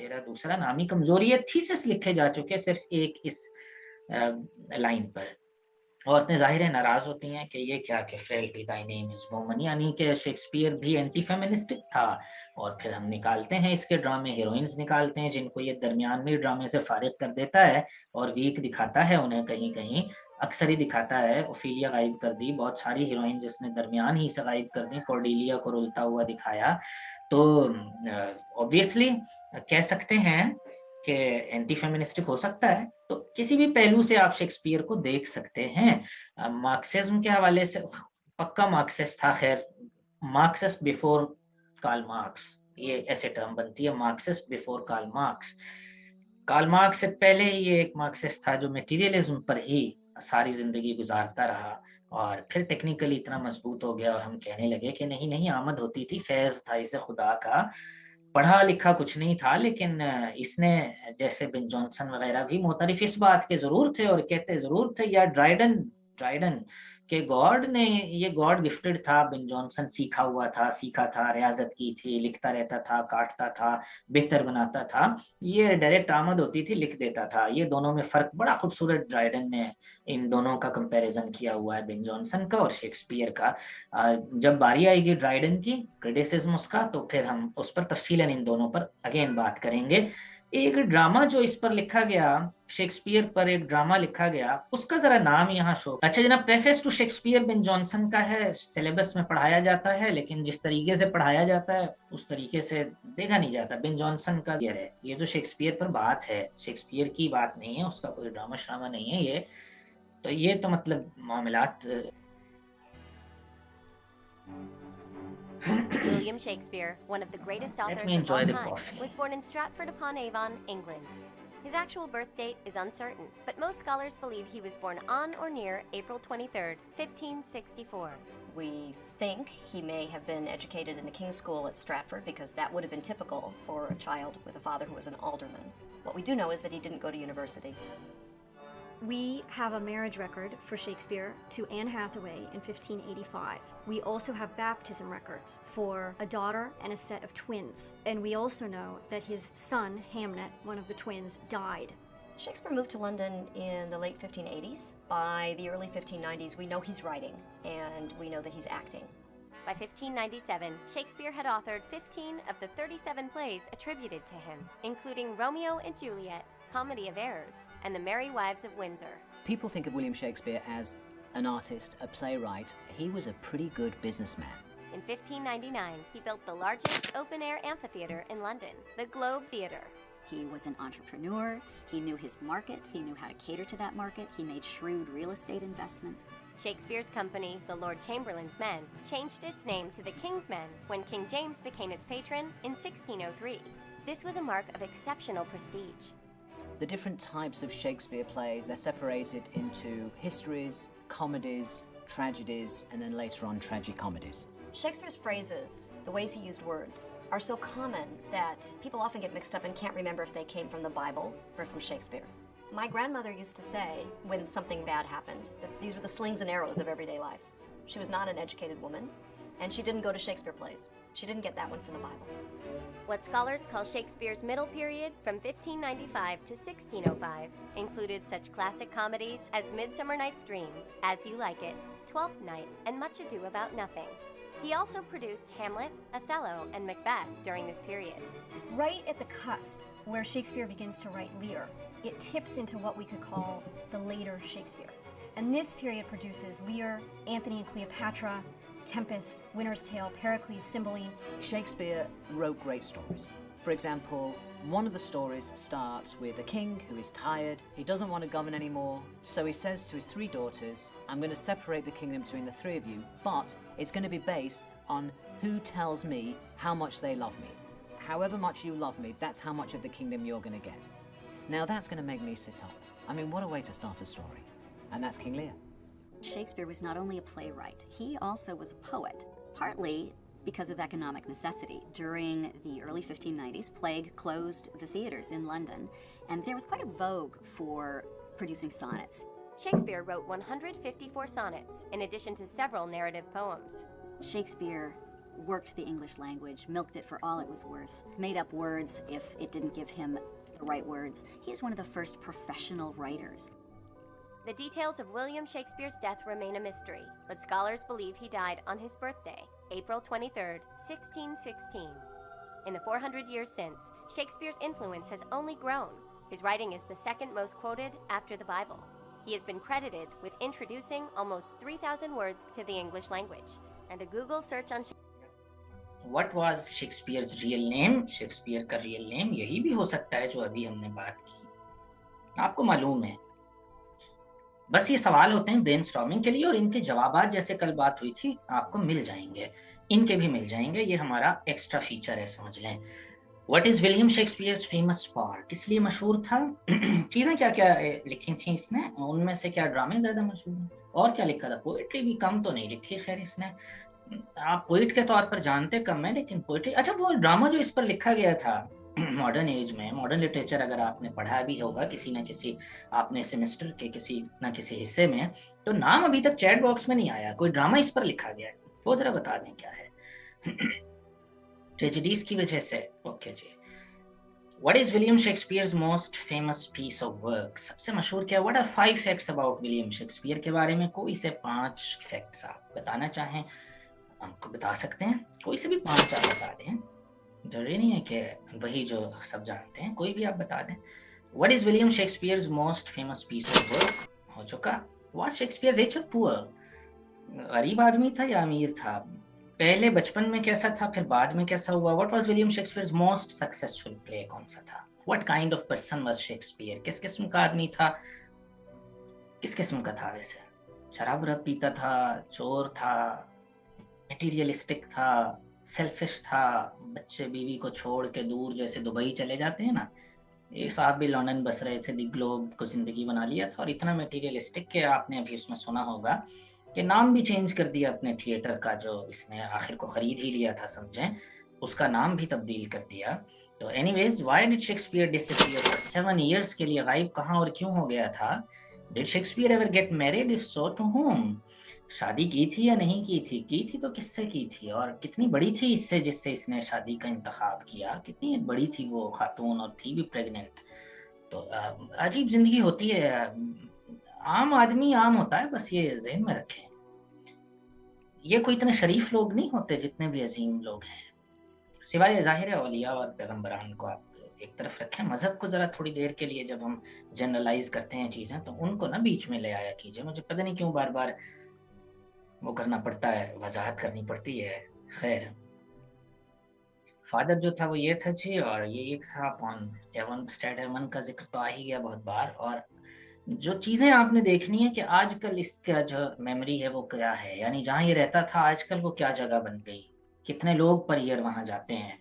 तेरा दूसरा नाम ही कमजोरी है, थीसिस लिखे जा चुके हैं सिर्फ एक इस लाइन पर। औरतें ज़ाहिर है नाराज होती हैं कि ये क्या कि frailty Dai name is woman, यानी कि शेक्सपियर भी एंटी फेमिनिस्टिक था। और फिर हम निकालते हैं इसके ड्रामे, हीरोइंस निकालते हैं जिनको ये दरमियान में ड्रामे से फारिग कर देता है और वीक दिखाता है उन्हें, कहीं कहीं अक्सर ही दिखाता है। ओफिलिया गायब कर दी, बहुत सारी हीरोइन जिसने दरमियान ही से गायब कर दी, कॉर्डेलिया को रुलता हुआ दिखाया। तो ऑब्वियसली कह सकते हैं कि एंटी फेमिनिस्टिक हो सकता है। तो किसी भी पहलू से आप शेक्सपियर को देख सकते हैं। मार्क्सिज्म के हवाले से पक्का मार्क्सिस्ट था। खैर, मार्क्सिस्ट बिफोर कार्ल मार्क्स, ये ऐसे टर्म बनती है, Marxist before Karl Marx. Karl Marx से पहले ही ये एक मार्क्सिस्ट था जो मटेरियलिज्म पर ही सारी जिंदगी गुजारता रहा, और फिर टेक्निकली इतना मजबूत हो गया और हम कहने लगे कि नहीं नहीं, आमद होती थी, फैज था इसे खुदा का, पढ़ा लिखा कुछ नहीं था। लेकिन इसने, जैसे बेन जॉनसन वगैरह भी मोतरफ इस बात के जरूर थे और कहते जरूर थे, या ड्राइडन ड्राइडन के गॉड ने, ये गॉड गिफ्टेड था, बेन जॉनसन सीखा हुआ था, सीखा था, रियाजत की थी, लिखता रहता था, काटता था, बेहतर बनाता था। ये डायरेक्ट आमद होती थी, लिख देता था। ये दोनों में फर्क बड़ा खूबसूरत ड्राइडन ने इन दोनों का कंपैरिजन किया हुआ है, बेन जॉनसन का और शेक्सपियर का। जब बारी आएगी ड्राइडन की, क्रिटिसिज्म उसका, तो फिर हम उस पर तफसीलन इन दोनों पर अगेन बात करेंगे। एक ड्रामा जो इस पर लिखा गया, शेक्सपियर पर एक ड्रामा लिखा गया, उसका जरा नाम यहाँ शो। अच्छा जनाब, preface to Shakespeare Ben Jonson का है, सिलेबस में पढ़ाया जाता है, लेकिन जिस तरीके से पढ़ाया जाता है उस तरीके से देखा नहीं जाता। बेन जॉनसन का ये है, ये जो शेक्सपियर पर बात है, शेक्सपियर की बात नहीं है, उसका कोई ड्रामा श्रामा नहीं है ये। तो ये तो मतलब मामलात। William Shakespeare, one of the greatest Let authors me of all enjoy the time, coffee. was born in Stratford-upon-Avon, England. His actual birth date is uncertain, but most scholars believe he was born on or near April 23rd, 1564. We think he may have been educated in the King's School at Stratford because that would have been typical for a child with a father who was an alderman. What we do know is that he didn't go to university. We have a marriage record for Shakespeare to Anne Hathaway in 1585. We also have baptism records for a daughter and a set of twins. And we also know that his son, Hamnet, one of the twins, died. Shakespeare moved to London in the late 1580s. By the early 1590s, we know he's writing, and we know that he's acting. By 1597, Shakespeare had authored 15 of the 37 plays attributed to him, including Romeo and Juliet, Comedy of Errors, and The Merry Wives of Windsor. People think of William Shakespeare as an artist, a playwright. He was a pretty good businessman. In 1599, he built the largest open-air amphitheater in London, the Globe Theatre. He was an entrepreneur, he knew his market, he knew how to cater to that market, he made shrewd real estate investments. Shakespeare's company, the Lord Chamberlain's Men, changed its name to the King's Men when King James became its patron in 1603. This was a mark of exceptional prestige. The different types of Shakespeare plays, they're separated into histories, comedies, tragedies, and then later on tragicomedies. Shakespeare's phrases, the ways he used words, are so common that people often get mixed up and can't remember if they came from the Bible or from Shakespeare. My grandmother used to say, when something bad happened, that these were the slings and arrows of everyday life. She was not an educated woman, and she didn't go to Shakespeare plays. She didn't get that one from the Bible. What scholars call Shakespeare's middle period, from 1595 to 1605, included such classic comedies as Midsummer Night's Dream, As You Like It, Twelfth Night, and Much Ado About Nothing. He also produced Hamlet, Othello, and Macbeth during this period. Right at the cusp, where Shakespeare begins to write Lear, it tips into what we could call the later Shakespeare. And this period produces Lear, Antony and Cleopatra, Tempest, Winter's Tale, Pericles, Cymbeline. Shakespeare wrote great stories. For example, one of the stories starts with a king who is tired, he doesn't want to govern anymore, so he says to his three daughters, I'm going to separate the kingdom between the three of you, but it's going to be based on who tells me how much they love me. However much you love me, that's how much of the kingdom you're going to get. Now that's going to make me sit up. I mean, what a way to start a story. And that's King Lear. Shakespeare was not only a playwright, he also was a poet, partly because of economic necessity. During the early 1590s, plague closed the theaters in London, and there was quite a vogue for producing sonnets. Shakespeare wrote 154 sonnets, in addition to several narrative poems. Shakespeare worked the English language, milked it for all it was worth, made up words if it didn't give him the right words. He's one of the first professional writers. The details of William Shakespeare's death remain a mystery, but scholars believe he died on his birthday, April 23rd, 1616. In the 400 years since, Shakespeare's influence has only grown. His writing is the second most quoted after the Bible. He has been credited with introducing almost 3,000 words to the English language, and a Google search on What was Shakespeare's real name? Shakespeare का real name यही भी हो सकता है जो अभी हमने बात की, आपको मालूम है। बस ये सवाल होते हैं ब्रेनस्टॉर्मिंग के लिए, और इनके जवाबात जैसे कल बात हुई थी आपको मिल जाएंगे, इनके भी मिल जाएंगे। ये हमारा एक्स्ट्रा फीचर है, समझ लें। What is William Shakespeare famous for? किस लिए मशहूर था? चीजें क्या क्या लिखी थी इसने, उनमें से क्या ड्रामे ज्यादा मशहूर हैं, और क्या लिखा था? पोइट्री भी कम तो नहीं लिखी खैर इसने, आप पोइट के तौर पर जानते कम है, लेकिन पोइट्री। अच्छा, वो ड्रामा जो इस पर लिखा गया था मॉडर्न एज में, मॉडर्न लिटरेचर अगर आपने पढ़ा भी होगा किसी ना किसी आपने सेमेस्टर के किसी ना किसी हिस्से में, तो नाम अभी तक चैट बॉक्स में नहीं आया, कोई ड्रामा इस पर लिखा गया है, वो जरा बता दें क्या है। ट्रेजेडीज की वजह से। ओके जी। What is William Shakespeare's most famous piece of work? सबसे मशहूर क्या? What are 5 facts about William Shakespeare के बारे में? कोई से 5 फैक्ट्स आप बताना चाहें हमको बता सकते हैं, कोई से भी 5 आप बता दें, जरूरी नहीं है कि वही जो सब जानते हैं, कोई भी आप बता दें। What is William Shakespeare's most famous piece of work? हो चुका। Was Shakespeare rich or poor? गरीब आदमी था या अमीर था? पहले बचपन में कैसा था, फिर बाद में कैसा हुआ? What was William Shakespeare's most successful play? कौन सा था? What kind of person was Shakespeare? किस किस्म का आदमी था? किस किस्म का था वैसे? शराब वराब पीता था, चोर था, मटेरियलिस्टिक था, सेल्फिश था, बच्चे बीवी को छोड़ के दूर जैसे दुबई चले जाते हैं ना, ये साहब भी लंदन बस रहे थे, दी ग्लोब को जिंदगी बना लिया था, और इतना मटेरियलिस्टिक के आपने अभी उसमें सुना होगा कि नाम भी चेंज कर दिया अपने थिएटर का, जो इसने आखिर को खरीद ही लिया था समझें, उसका नाम भी तब्दील कर दिया। तो anyways, why did Shakespeare disappear for 7 years के लिए गायब कहाँ और क्यों हो गया था? Did Shakespeare ever get married? If so, to whom? शादी की थी या नहीं की थी? की थी तो किससे की थी, और कितनी बड़ी थी इससे जिससे इसने शादी का इंतखाब किया? कितनी बड़ी थी वो खातून, और थी भी प्रेग्नेंट? तो अजीब जिंदगी होती है, आम आदमी आम होता है, बस ये ज़हन में रखें। ये कोई इतने शरीफ लोग नहीं होते जितने भी अजीम लोग हैं, सिवाय ज़ाहिर औलिया और पैगम्बरान को आप एक तरफ रखें। मजहब को ज़रा थोड़ी देर के लिए जब हम जनरलाइज करते हैं चीज़ें, तो उनको ना बीच में ले आया कीजिए। मुझे पता नहीं क्यों बार बार वो करना पड़ता है, वजाहत करनी पड़ती है। खैर, फादर जो था वो ये था जी, और ये एक था अपॉन एवन स्टैट एवन का जिक्र तो आ ही गया बहुत बार। और जो चीज़ें आपने देखनी है कि आजकल इसका जो मेमोरी है वो क्या है, यानी जहाँ ये रहता था आजकल वो क्या जगह बन गई, कितने लोग पर ईयर वहाँ जाते हैं,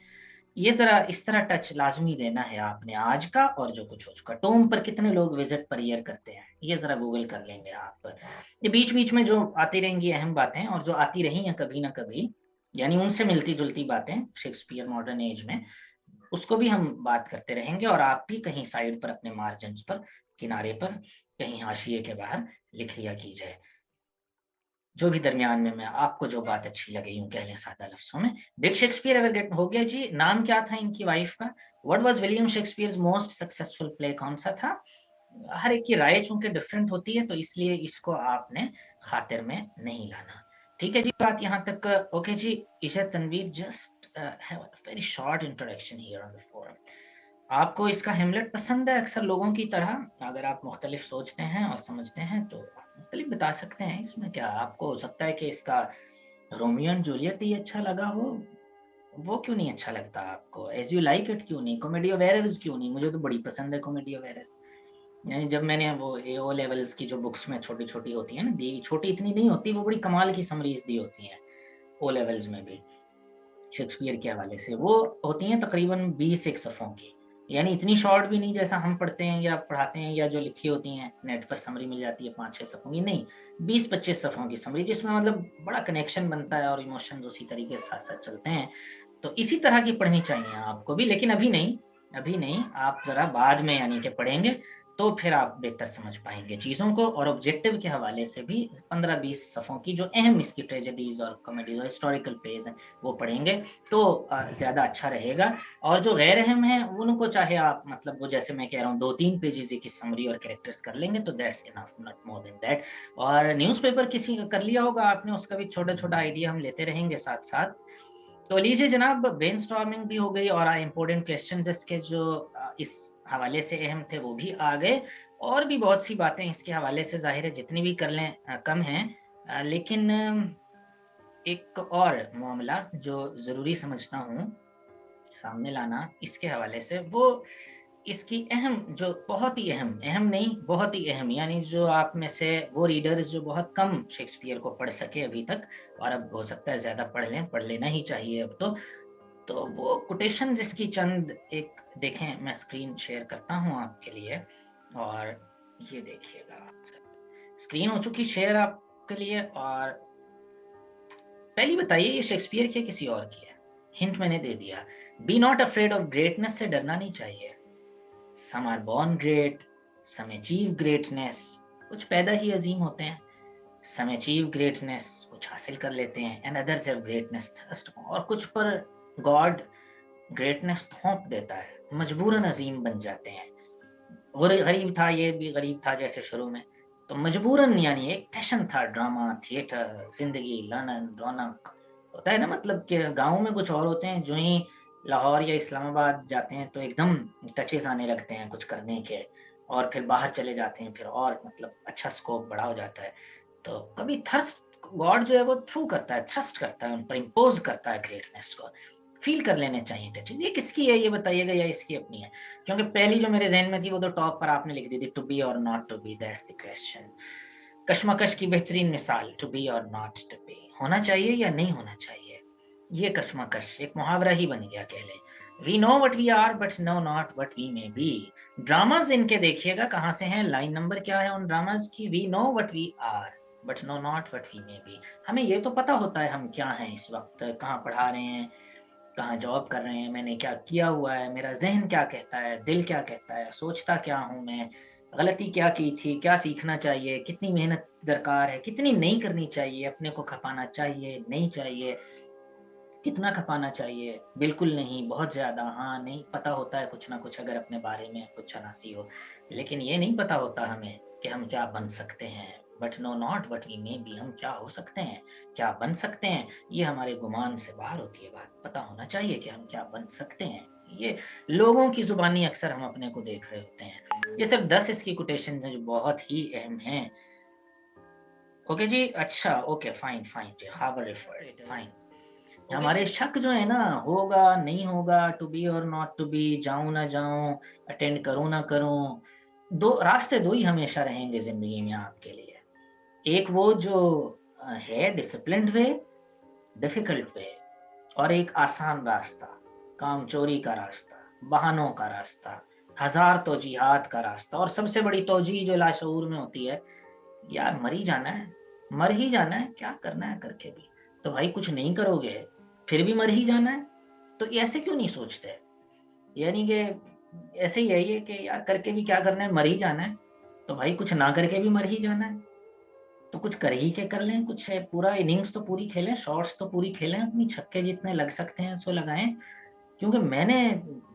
ये ज़रा इस तरह टच लाजमी देना है आपने आज का और जो कुछ हो चुका। टोम पर कितने लोग विजिट पर ईयर करते हैं, ये ज़रा गूगल कर लेंगे आप। ये बीच बीच में जो आती रहेंगी अहम बातें, और जो आती रही हैं कभी ना कभी, यानी उनसे मिलती जुलती बातें शेक्सपियर मॉडर्न एज में, उसको भी हम बात करते रहेंगे। और आप भी कहीं साइड पर अपने मार्जिन्स पर, किनारे पर, कहीं हाशिए के बाहर लिख लिया कीजिए, जो भी दरमियान में मैं आपको जो बात अच्छी लगे, यूं कह लें सादा लफ्जों में। डिड शेक्सपियर एवर गेट, हो गया जी। नाम क्या था इनकी वाइफ का? What was William Shakespeare's most successful play? कौन सा था? हर एक की राय चूंकि डिफरेंट होती है, तो इसलिए इसको आपने खातिर में नहीं लाना। ठीक है जी, बात यहाँ तक ओके जी। Isha Tanveer, just have a very short introduction here on the forum. आपको इसका हेमलेट पसंद है? अक्सर लोगों की तरह अगर आप मुख्तलिफ सोचते हैं और समझते हैं तो आप मुख्तलिफ बता सकते हैं, इसमें क्या। आपको हो सकता है कि इसका रोमियो एंड जूलियट ही अच्छा लगा हो, वो क्यों नहीं अच्छा लगता आपको? एज यू लाइक इट क्यों नहीं? कॉमेडी ऑफ एरर्स क्यों नहीं? मुझे तो बड़ी पसंद है कॉमेडी ऑफ एरर्स। यानी जब मैंने वो AO लेवल्स की जो बुक्स में छोटी छोटी होती है ना दी, छोटी इतनी नहीं होती, वो बड़ी कमाल की समरीज दी होती हैं O लेवल्स में भी शेक्सपियर के हवाले से, वो होती हैं तकरीबन 20 सफ़ों की, यानी इतनी शॉर्ट भी नहीं जैसा हम पढ़ते हैं या पढ़ाते हैं, या जो लिखी होती हैं नेट पर समरी मिल जाती है 5-6 सफ़ों की, नहीं 20-25 सफ़ों की समरी, जिसमें मतलब बड़ा कनेक्शन बनता है और इमोशंस उसी तरीके से साथ साथ चलते हैं। तो इसी तरह की पढ़नी चाहिए आपको भी, लेकिन अभी नहीं, आप ज़रा बाद में यानी कि पढ़ेंगे तो फिर आप बेहतर समझ पाएंगे चीज़ों को, और ऑब्जेक्टिव के हवाले से भी 15-20 सफ़ों की जो अहम इसकी ट्रेजेडीज़ और कॉमेडीज और हिस्टोरिकल प्लेज हैं वो पढ़ेंगे तो ज़्यादा अच्छा रहेगा। और जो गैर अहम हैं उनको चाहे आप मतलब वो जैसे मैं कह रहा हूँ 2-3 पेजेस की समरी और कैरेक्टर्स कर लेंगे तो that's enough, not more than that. और न्यूज़पेपर किसी का कर लिया होगा आपने, उसका भी छोटा छोटा आइडिया हम लेते रहेंगे साथ साथ। तो लीजिए जनाब, ब्रेनस्टॉर्मिंग भी हो गई और इम्पोर्टेंट क्वेश्चंस इसके जो इस हवाले से अहम थे वो भी आ गए, और भी बहुत सी बातें इसके हवाले से जाहिर है जितनी भी कर लें कम हैं। लेकिन एक और मामला जो ज़रूरी समझता हूँ सामने लाना इसके हवाले से, वो इसकी अहम जो बहुत ही अहम नहीं बहुत ही अहम, यानी जो आप में से वो रीडर्स जो बहुत कम शेक्सपियर को पढ़ सके अभी तक, और अब हो सकता है ज़्यादा पढ़ लें, पढ़ लेना ही चाहिए अब तो वो कोटेशन जिसकी चंद एक देखें, मैं स्क्रीन शेयर करता हूँ आपके लिए, और ये देखिएगा स्क्रीन हो चुकी शेयर आपके लिए। और पहली बताइए ये शेक्सपियर की है किसी और की है? हिंट मैंने दे दिया, be not afraid of greatness से डरना नहीं चाहिए। Some are born great, some achieve greatness, कुछ पैदा ही अजीम होते हैं, सम अचीव ग्रेटनेस, कुछ हासिल कर लेते हैं, and others have greatness thrust, और कुछ पर गॉड ग्रेटनेस थोप देता है, मजबूरन अजीम बन जाते हैं। वो गरीब था, ये भी गरीब था जैसे शुरू में, तो मजबूरन, यानी एक पैशन था, ड्रामा, थिएटर, जिंदगी, लंदन, रौनक होता है ना, मतलब कि गाँव में कुछ और होते हैं, जो ही लाहौर या इस्लामाबाद जाते हैं तो एकदम टचेस आने लगते हैं कुछ करने के, और फिर बाहर चले जाते हैं फिर और मतलब अच्छा स्कोप बड़ा हो जाता है। तो कभी थर्स्ट गॉड जो है वो थ्रू करता है, थ्रस्ट करता है, उन पर इम्पोज करता है ग्रेटनेस को, फील कर लेने चाहिए टचेस। ये किसकी है ये बताइएगा, या इसकी अपनी है? क्योंकि पहली जो मेरे जहन में थी वो तो टॉप पर आपने लिख दी थी, टू बी और not to be, that's the question. कश्मकश की बेहतरीन मिसाल, टू बी और नॉट टू बी, होना चाहिए या नहीं होना चाहिए, ये कश्मकश एक मुहावरा ही बन गया कह लें। We know what we are but know not what we may be. Dramas इनके देखिएगा कहाँ से हैं, लाइन नंबर क्या है उन ड्रामाज की, we know what we are but know not what we may be. हमें ये तो पता होता है हम क्या हैं इस वक्त, कहाँ पढ़ा रहे हैं, कहाँ जॉब कर रहे हैं, मैंने क्या किया हुआ है, मेरा जहन क्या कहता है, दिल क्या कहता है, सोचता क्या हूँ मैं, गलती क्या की थी, क्या सीखना चाहिए, कितनी मेहनत दरकार है, कितनी नहीं करनी चाहिए, अपने को खपाना चाहिए नहीं चाहिए, कितना खपाना चाहिए, बिल्कुल नहीं, बहुत ज़्यादा, हाँ नहीं, पता होता है कुछ ना कुछ अगर अपने बारे में कुछ अनासी हो, लेकिन ये नहीं पता होता हमें कि हम क्या बन सकते हैं। But know not what we may be, हम क्या हो सकते हैं, क्या बन सकते हैं, ये हमारे गुमान से बाहर होती है बात। पता होना चाहिए कि हम क्या बन सकते हैं, ये लोगों की जुबानी अक्सर हम अपने को देख रहे होते हैं। ये सिर्फ 10 इसकी कोटेशन हैं जो बहुत ही अहम हैं। ओके जी, अच्छा, ओके, फाइन फाइन जी, हावर रिफर्ड, फाइन। हमारे शक जो है ना, होगा नहीं होगा, टू बी और नॉट टू बी, जाऊं ना जाऊं, अटेंड करूं ना करूं, दो रास्ते, दो ही हमेशा रहेंगे जिंदगी में आपके लिए। एक वो जो है डिसिप्लिन्ड वे, डिफिकल्ट वे, और एक आसान रास्ता, काम चोरी का रास्ता, बहानों का रास्ता, हजार तौजीहात का रास्ता, और सबसे बड़ी तौजीह जो लाशऊर में होती है, यार मर ही जाना है, मर ही जाना है, क्या करना है करके भी, तो भाई कुछ नहीं करोगे फिर भी मर ही जाना है, तो ऐसे क्यों नहीं सोचते? यानी कि ऐसे ही है ये कि यार करके भी क्या करना है, मर ही जाना है, तो भाई कुछ ना करके भी मर ही जाना है, तो कुछ कर ही के कर लें, कुछ है, पूरा इनिंग्स तो पूरी खेलें, शॉट्स तो पूरी खेलें, अपनी छक्के जितने लग सकते हैं सो लगाएं। क्योंकि मैंने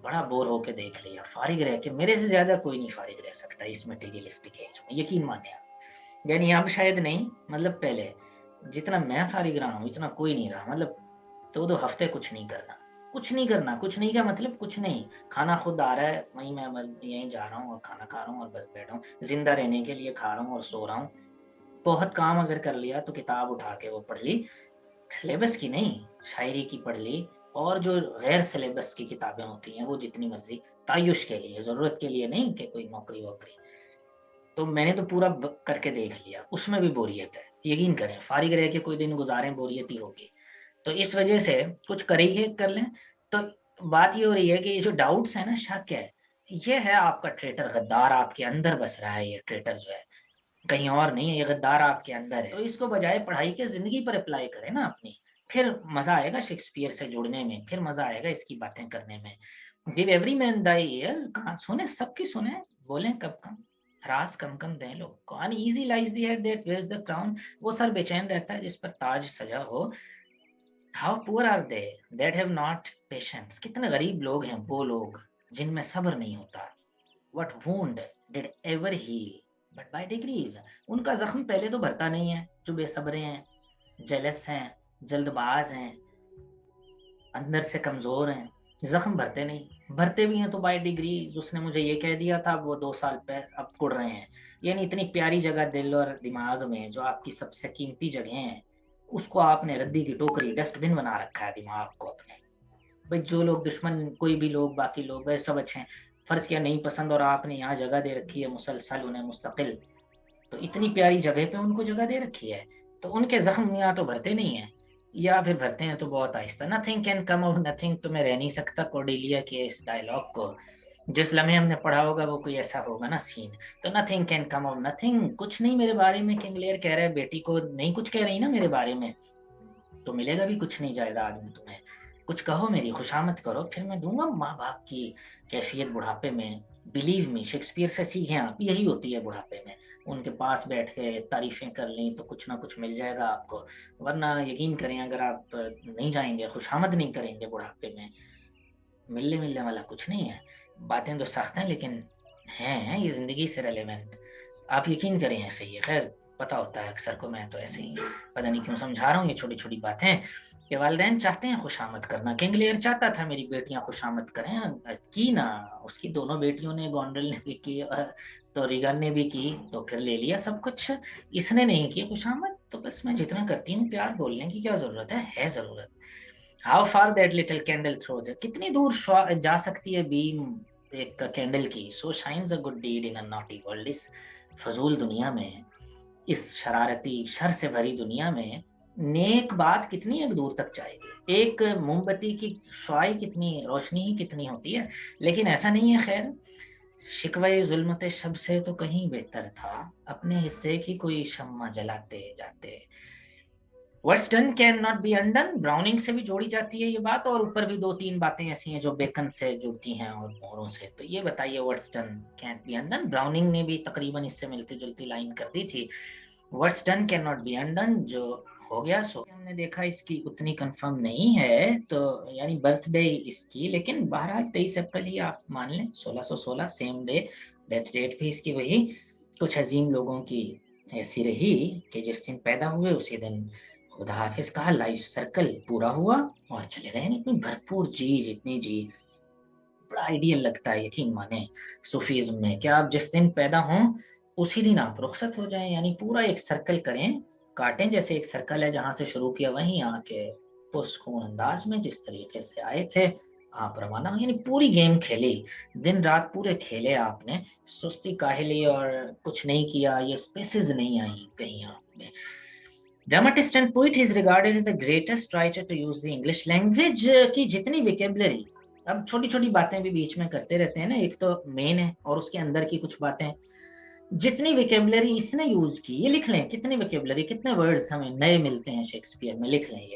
बड़ा बोर होके देख लिया, फारिग रह के, मेरे से ज्यादा कोई नहीं फारिग रह सकता इस मटेरियलिस्टिक एज में, यकीन माने आप। यानी अब शायद नहीं, मतलब पहले जितना मैं फारिग रहा हूँ इतना कोई नहीं रहा, मतलब 2-2 हफ्ते कुछ नहीं करना, कुछ नहीं करना, कुछ नहीं का मतलब कुछ नहीं, खाना खुद आ रहा है, वहीं मैं बस यहीं जा रहा हूँ और खाना खा रहा हूँ और बस बैठा हूँ, जिंदा रहने के लिए खा रहा हूँ और सो रहा हूँ। बहुत काम अगर कर लिया तो किताब उठा के वो पढ़ ली, सिलेबस की नहीं, शायरी की पढ़ ली, और जो गैर सिलेबस की किताबें होती हैं वो जितनी मर्जी, तायुश के लिए, जरूरत के लिए नहीं कि कोई नौकरी वोकरी। तो मैंने तो पूरा करके देख लिया, उसमें भी बोरियत है, यकीन करें, फारिग रह के कोई दिन गुजारें बोरियत ही होगी। तो इस वजह से कुछ कर ही कर लें। तो बात ये हो रही है कि ये जो डाउट्स है ना, शक है, ये है आपका ट्रेटर, गद्दार आपके अंदर बस रहा है, ये ट्रेटर जो है कहीं और नहीं है, ये गद्दार आपके अंदर है। तो इसको बजाय पढ़ाई के जिंदगी पर अप्लाई करें ना अपनी, फिर मजा आएगा शेक्सपियर से जुड़ने में, फिर मजा आएगा इसकी बातें करने में। Give every man thy year, कहाँ सुने, सबकी सुने, बोलें कब कम। हरास कम कम दें लोग को। Uneasy lies the head that wears the crown, वो सर बेचैन रहता है जिस पर ताज सजा हो। How poor are they that have not patience, कितने गरीब लोग हैं वो लोग जिनमें सब्र नहीं होता। What wound did ever heal but by degrees, उनका जख्म पहले तो भरता नहीं है, जो बेसब्रे हैं, जेलस हैं, जल्दबाज हैं, अंदर से कमजोर हैं, जख्म भरते नहीं। भरते भी हैं तो बाय डिग्रीज, उसने मुझे ये कह दिया था, वो 2 साल पे अब कुड़ रहे हैं। यानी इतनी प्यारी जगह दिल और दिमाग में, जो आपकी सबसे कीमती जगह है, उसको आपने रद्दी की टोकरी, डस्टबिन बना रखा है दिमाग को अपने। भाई जो लोग दुश्मन, कोई भी लोग, बाकी लोग वह सब अच्छे हैं, फर्ज किया नहीं पसंद और आपने यहाँ जगह दे रखी है मुसलसल उन्हें मुस्तकिल, तो इतनी प्यारी जगह पे उनको जगह दे रखी है, तो उनके जख्म यहाँ तो भरते नहीं है, या फिर भरते हैं तो बहुत आहिस्ता। Nothing can come of nothing, तो मैं रह नहीं सकता, कोर्डेलिया के इस डायलॉग को जिस लम्हे हमने पढ़ा होगा वो कोई ऐसा होगा ना सीन। तो nothing can come of nothing, कुछ नहीं मेरे बारे में, किंग लियर कह रहा है बेटी को, नहीं कुछ कह रही ना मेरे बारे में, तो मिलेगा भी कुछ नहीं जायदाद में तुम्हें, कुछ कहो मेरी खुशामद करो, फिर मैं दूंगा माँ बाप की कैफियत बुढ़ापे में। बिलीव मी, शेक्सपियर से सीखें आप, यही होती है बुढ़ापे में, उनके पास बैठ के तारीफें कर लें तो कुछ ना कुछ मिल जाएगा आपको, वरना यकीन करें अगर आप नहीं जाएंगे, खुशामद नहीं करेंगे बुढ़ापे में, मिलने मिलने वाला कुछ नहीं है। बातें तो सख्त हैं लेकिन हैं ये जिंदगी से रेलेवेंट, आप यकीन करें ऐसे ही है। खैर पता होता है अक्सर को, मैं तो ऐसे ही पता नहीं क्यों समझा रहा हूँ ये छोटी छोटी बातें, कि वालिदैन चाहते हैं खुशामद करना। किंग लियर चाहता था मेरी बेटियां खुशामद करें, की ना, उसकी दोनों बेटियों ने, गोंडल ने भी की तो रीगन ने भी की, तो फिर ले लिया सब कुछ, इसने नहीं की खुशामद। तो बस मैं जितना करती हूँ प्यार बोलने की क्या जरूरत है जरूरत। How far that little candle throws, कितनी दूर जा सकती है बीम एक कैंडल की, so shines a good deed in a naughty world, इस फजूल दुनिया में, इस शरारती शर से भरी दुनिया में नेक बात कितनी एक दूर तक जाएगी। एक मोमबत्ती की शुआई कितनी, रोशनी ही कितनी होती है, लेकिन ऐसा नहीं है। खैर शिकवे जुल्मत शब से तो कहीं बेहतर था अपने हिस्से की कोई शम्मा जलाते जाते। What's done cannot be undone, browning से भी जोड़ी जाती है ये बात, और ऊपर भी 2-3 बातें ऐसी हैं जो बेकन से जुड़ती हैं और मोहरों से। तो ये बताइए What's done can't be undone, browning ने भी तकरीबन इससे मिलती जुलती लाइन कर दी थी। What's done cannot be undone, जो हो गया सो। हमने देखा इसकी उतनी कंफर्म नहीं है, तो यानी बर्थडे इसकी, लेकिन बहरहाल 23 अप्रैल ही आप मान लें, 1616 सेम डे, डेथ डेट भी इसकी वही। कुछ अजीम लोगों की ऐसी रही कि जिस दिन पैदा हुए उसी दिन खुदा हाफिज कहा, लाइफ सर्कल पूरा हुआ और चले गए। इतनी भरपूर जी, जितनी जी, बड़ा आइडियल लगता है, यकीन माने सूफीज्म में, कि आप जिस दिन पैदा हों उसी दिन आप रुखसत हो जाएं, यानी पूरा एक सर्कल करें, काटें, जैसे एक सर्कल है जहां से शुरू किया वहीं आके पुरसकून अंदाज में जिस तरीके से आए थे आप रवाना हो। यानी पूरी गेम खेली, दिन रात पूरे खेले आपने, सुस्ती काहली और कुछ नहीं किया, ये स्पेसेस नहीं आई कहीं आप में। Dramatist and poet is regarded as the greatest writer to use the English language की जितनी vocabulary, अब छोटी छोटी बातें भी बीच में करते रहते हैं ना, एक तो मेन है और उसके अंदर की कुछ बातें, जितनी vocabulary इसने यूज की, ये लिख लें कितनी vocabulary, कितने वर्ड्स हमें नए मिलते हैं शेक्सपियर में, लिख लें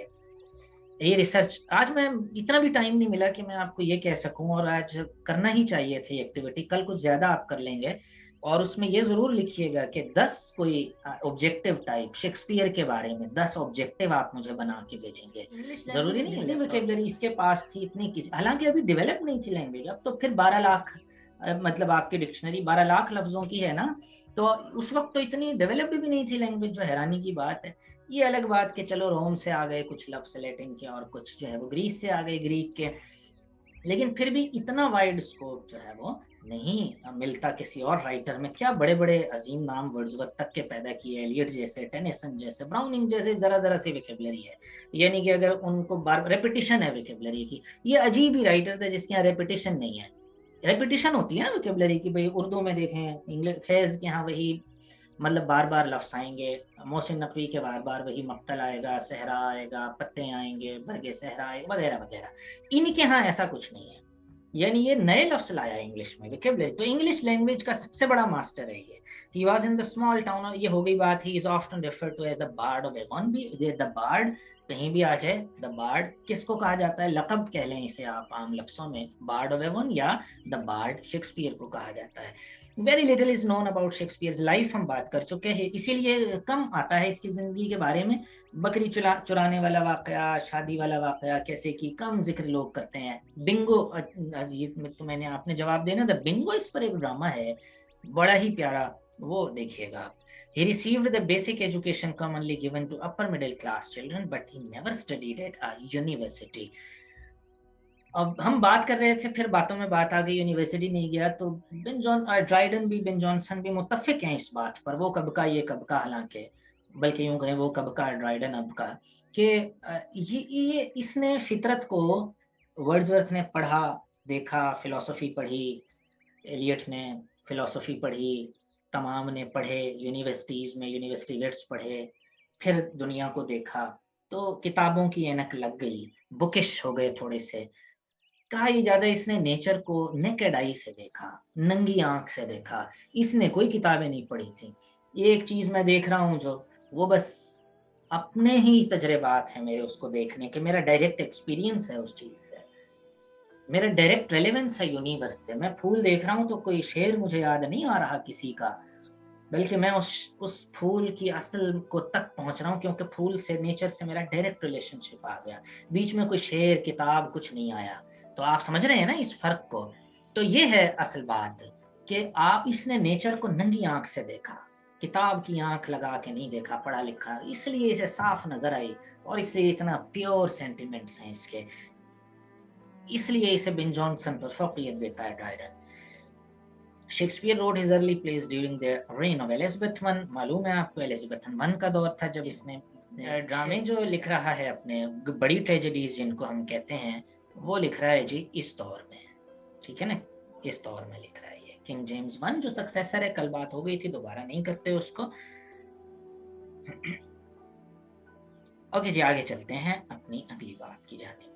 ये रिसर्च। आज मैं इतना भी टाइम नहीं मिला कि मैं आपको ये कह सकूं, और आज करना ही चाहिए थी एक्टिविटी, कल कुछ ज्यादा आप कर लेंगे, और उसमें ये जरूर लिखिएगा कि 10 कोई ऑब्जेक्टिव टाइप शेक्सपियर के बारे में 10 ऑब्जेक्टिव आप मुझे बना के भेजेंगे। जरूरी नहीं है वोकैबुलरी इसके पास थी इतनी, किसी हालांकि अभी डेवलप नहीं थी लैंग्वेज, अब तो फिर 12 लाख मतलब आपकी डिक्शनरी 12 लाख लफ्जों की है ना, तो उस वक्त तो इतनी डेवलप्ड भी नहीं थी लैंग्वेज, जो हैरानी की बात है। ये अलग बात कि चलो रोम से आ गए कुछ लफ्ज लैटिन के, और कुछ जो है वो ग्रीस से आ गए, ग्रीक के, लेकिन फिर भी इतना वाइड स्कोप जो है वो नहीं मिलता किसी और राइटर में। क्या बड़े बड़े अजीम नाम वर्ड्सवर्थ तक के पैदा किए, एलियट जैसे, टेनिसन जैसे, ब्राउनिंग जैसे, जरा जरा सी वोकैबुलरी है, यानी कि अगर उनको बार रेपिटेशन है वोकैबुलरी की। ये अजीब ही राइटर थे जिसके यहाँ रेपिटेशन नहीं है। रेपिटेशन होती है ना वोकैबुलरी की, भाई उर्दू में देखें, इंग्लिश फैज के यहाँ वही मतलब बार बार लफ्ज आएंगे, मोहसिन नकवी के बार बार वही मक्तल आएगा, सहरा आएगा, पत्ते आएंगे, बरगे सहरा आएगा, वगैरह वगैरह। इनके यहाँ ऐसा कुछ नहीं है, यानी ये नए लफ्ज लाया इंग्लिश में वोकैबुलरी, तो इंग्लिश लैंग्वेज का सबसे बड़ा मास्टर है ये। He was in the small town, ये हो गई बात। He is often referred to as the bard of Avon, भी द बार्ड कहीं भी आ जाए, द बार्ड किसको कहा जाता है, लकब कह लें इसे आप आम लफ्जों में, बार्ड ऑफ एवन या द बार्ड शेक्सपियर को कहा जाता है। Very little is known about Shakespeare's life हम बात कर चुके हैं, इसीलिए कम आता है इसकी जिंदगी के बारे में। बकरी चुराने वाला वाकया, शादी वाला वाकया कैसे की कम जिक्र लोग करते हैं। बिंगो, ये तो मैंने आपने जवाब देना था, बिंगो इस पर एक ड्रामा है बड़ा ही प्यारा, वो देखिएगा। He received the basic education commonly given to upper middle class children, but he never studied at a university. अब हम बात कर रहे थे, फिर बातों में बात आ गई, यूनिवर्सिटी नहीं गया, तो ड्राइडन भी, बेन जॉनसन भी मुत्तफिक हैं इस बात पर, वो कब का ये कब का, हालांकि बल्कि यूं कहें वो कब का ड्राइडन अब का, कि ये इसने फितरत को, वर्ड्सवर्थ ने पढ़ा देखा, फिलॉसफी पढ़ी, एलियट ने फिलॉसफी पढ़ी, तमाम ने पढ़े, यूनिवर्सिटीज में यूनिवर्सिटी लेट्स पढ़े, फिर दुनिया को देखा, तो किताबों की ऐनक लग गई, बुकिश हो गए थोड़े से। कहा ये ज्यादा इसने नेचर को नेकेड आई से देखा, नंगी आंख से देखा, इसने कोई किताबें नहीं पढ़ी थी। एक चीज मैं देख रहा हूँ जो, वो बस अपने ही तजर्बात है मेरे उसको देखने के, मेरा डायरेक्ट एक्सपीरियंस है उस चीज से, मेरा डायरेक्ट रेलेवेंस है यूनिवर्स से। मैं फूल देख रहा हूँ तो कोई शेर मुझे याद नहीं आ रहा किसी का, बल्कि मैं उस फूल की असल को तक पहुंच रहा हूँ, क्योंकि फूल से, नेचर से मेरा डायरेक्ट रिलेशनशिप आ गया, बीच में कोई शेर किताब कुछ नहीं आया। तो आप समझ रहे हैं ना इस फर्क को। तो ये है असल बात कि आप, इसने नेचर को नंगी आंख से देखा, किताब की आंख लगा के नहीं देखा, पढ़ा लिखा, इसलिए इसे साफ नजर आई, और इसलिए इतना प्योर सेंटिमेंट्स हैं इसके, इसलिए इसे बेन जॉनसन पर फौकियत देता है Dryden. Shakespeare road his early place during the rain of Elizabeth I। मालूम है आपको एलिजाबेथ I का दौर था जब इसने ड्रामे जो लिख रहा है अपने, बड़ी ट्रेजेडीज जिनको हम कहते हैं, वो लिख रहा है जी इस दौर में, ठीक है ना, इस दौर में लिख रहा है ये। किंग जेम्स I जो सक्सेसर है, कल बात हो गई थी, दोबारा नहीं करते उसको। ओके जी, आगे चलते हैं अपनी अगली बात की जानिब।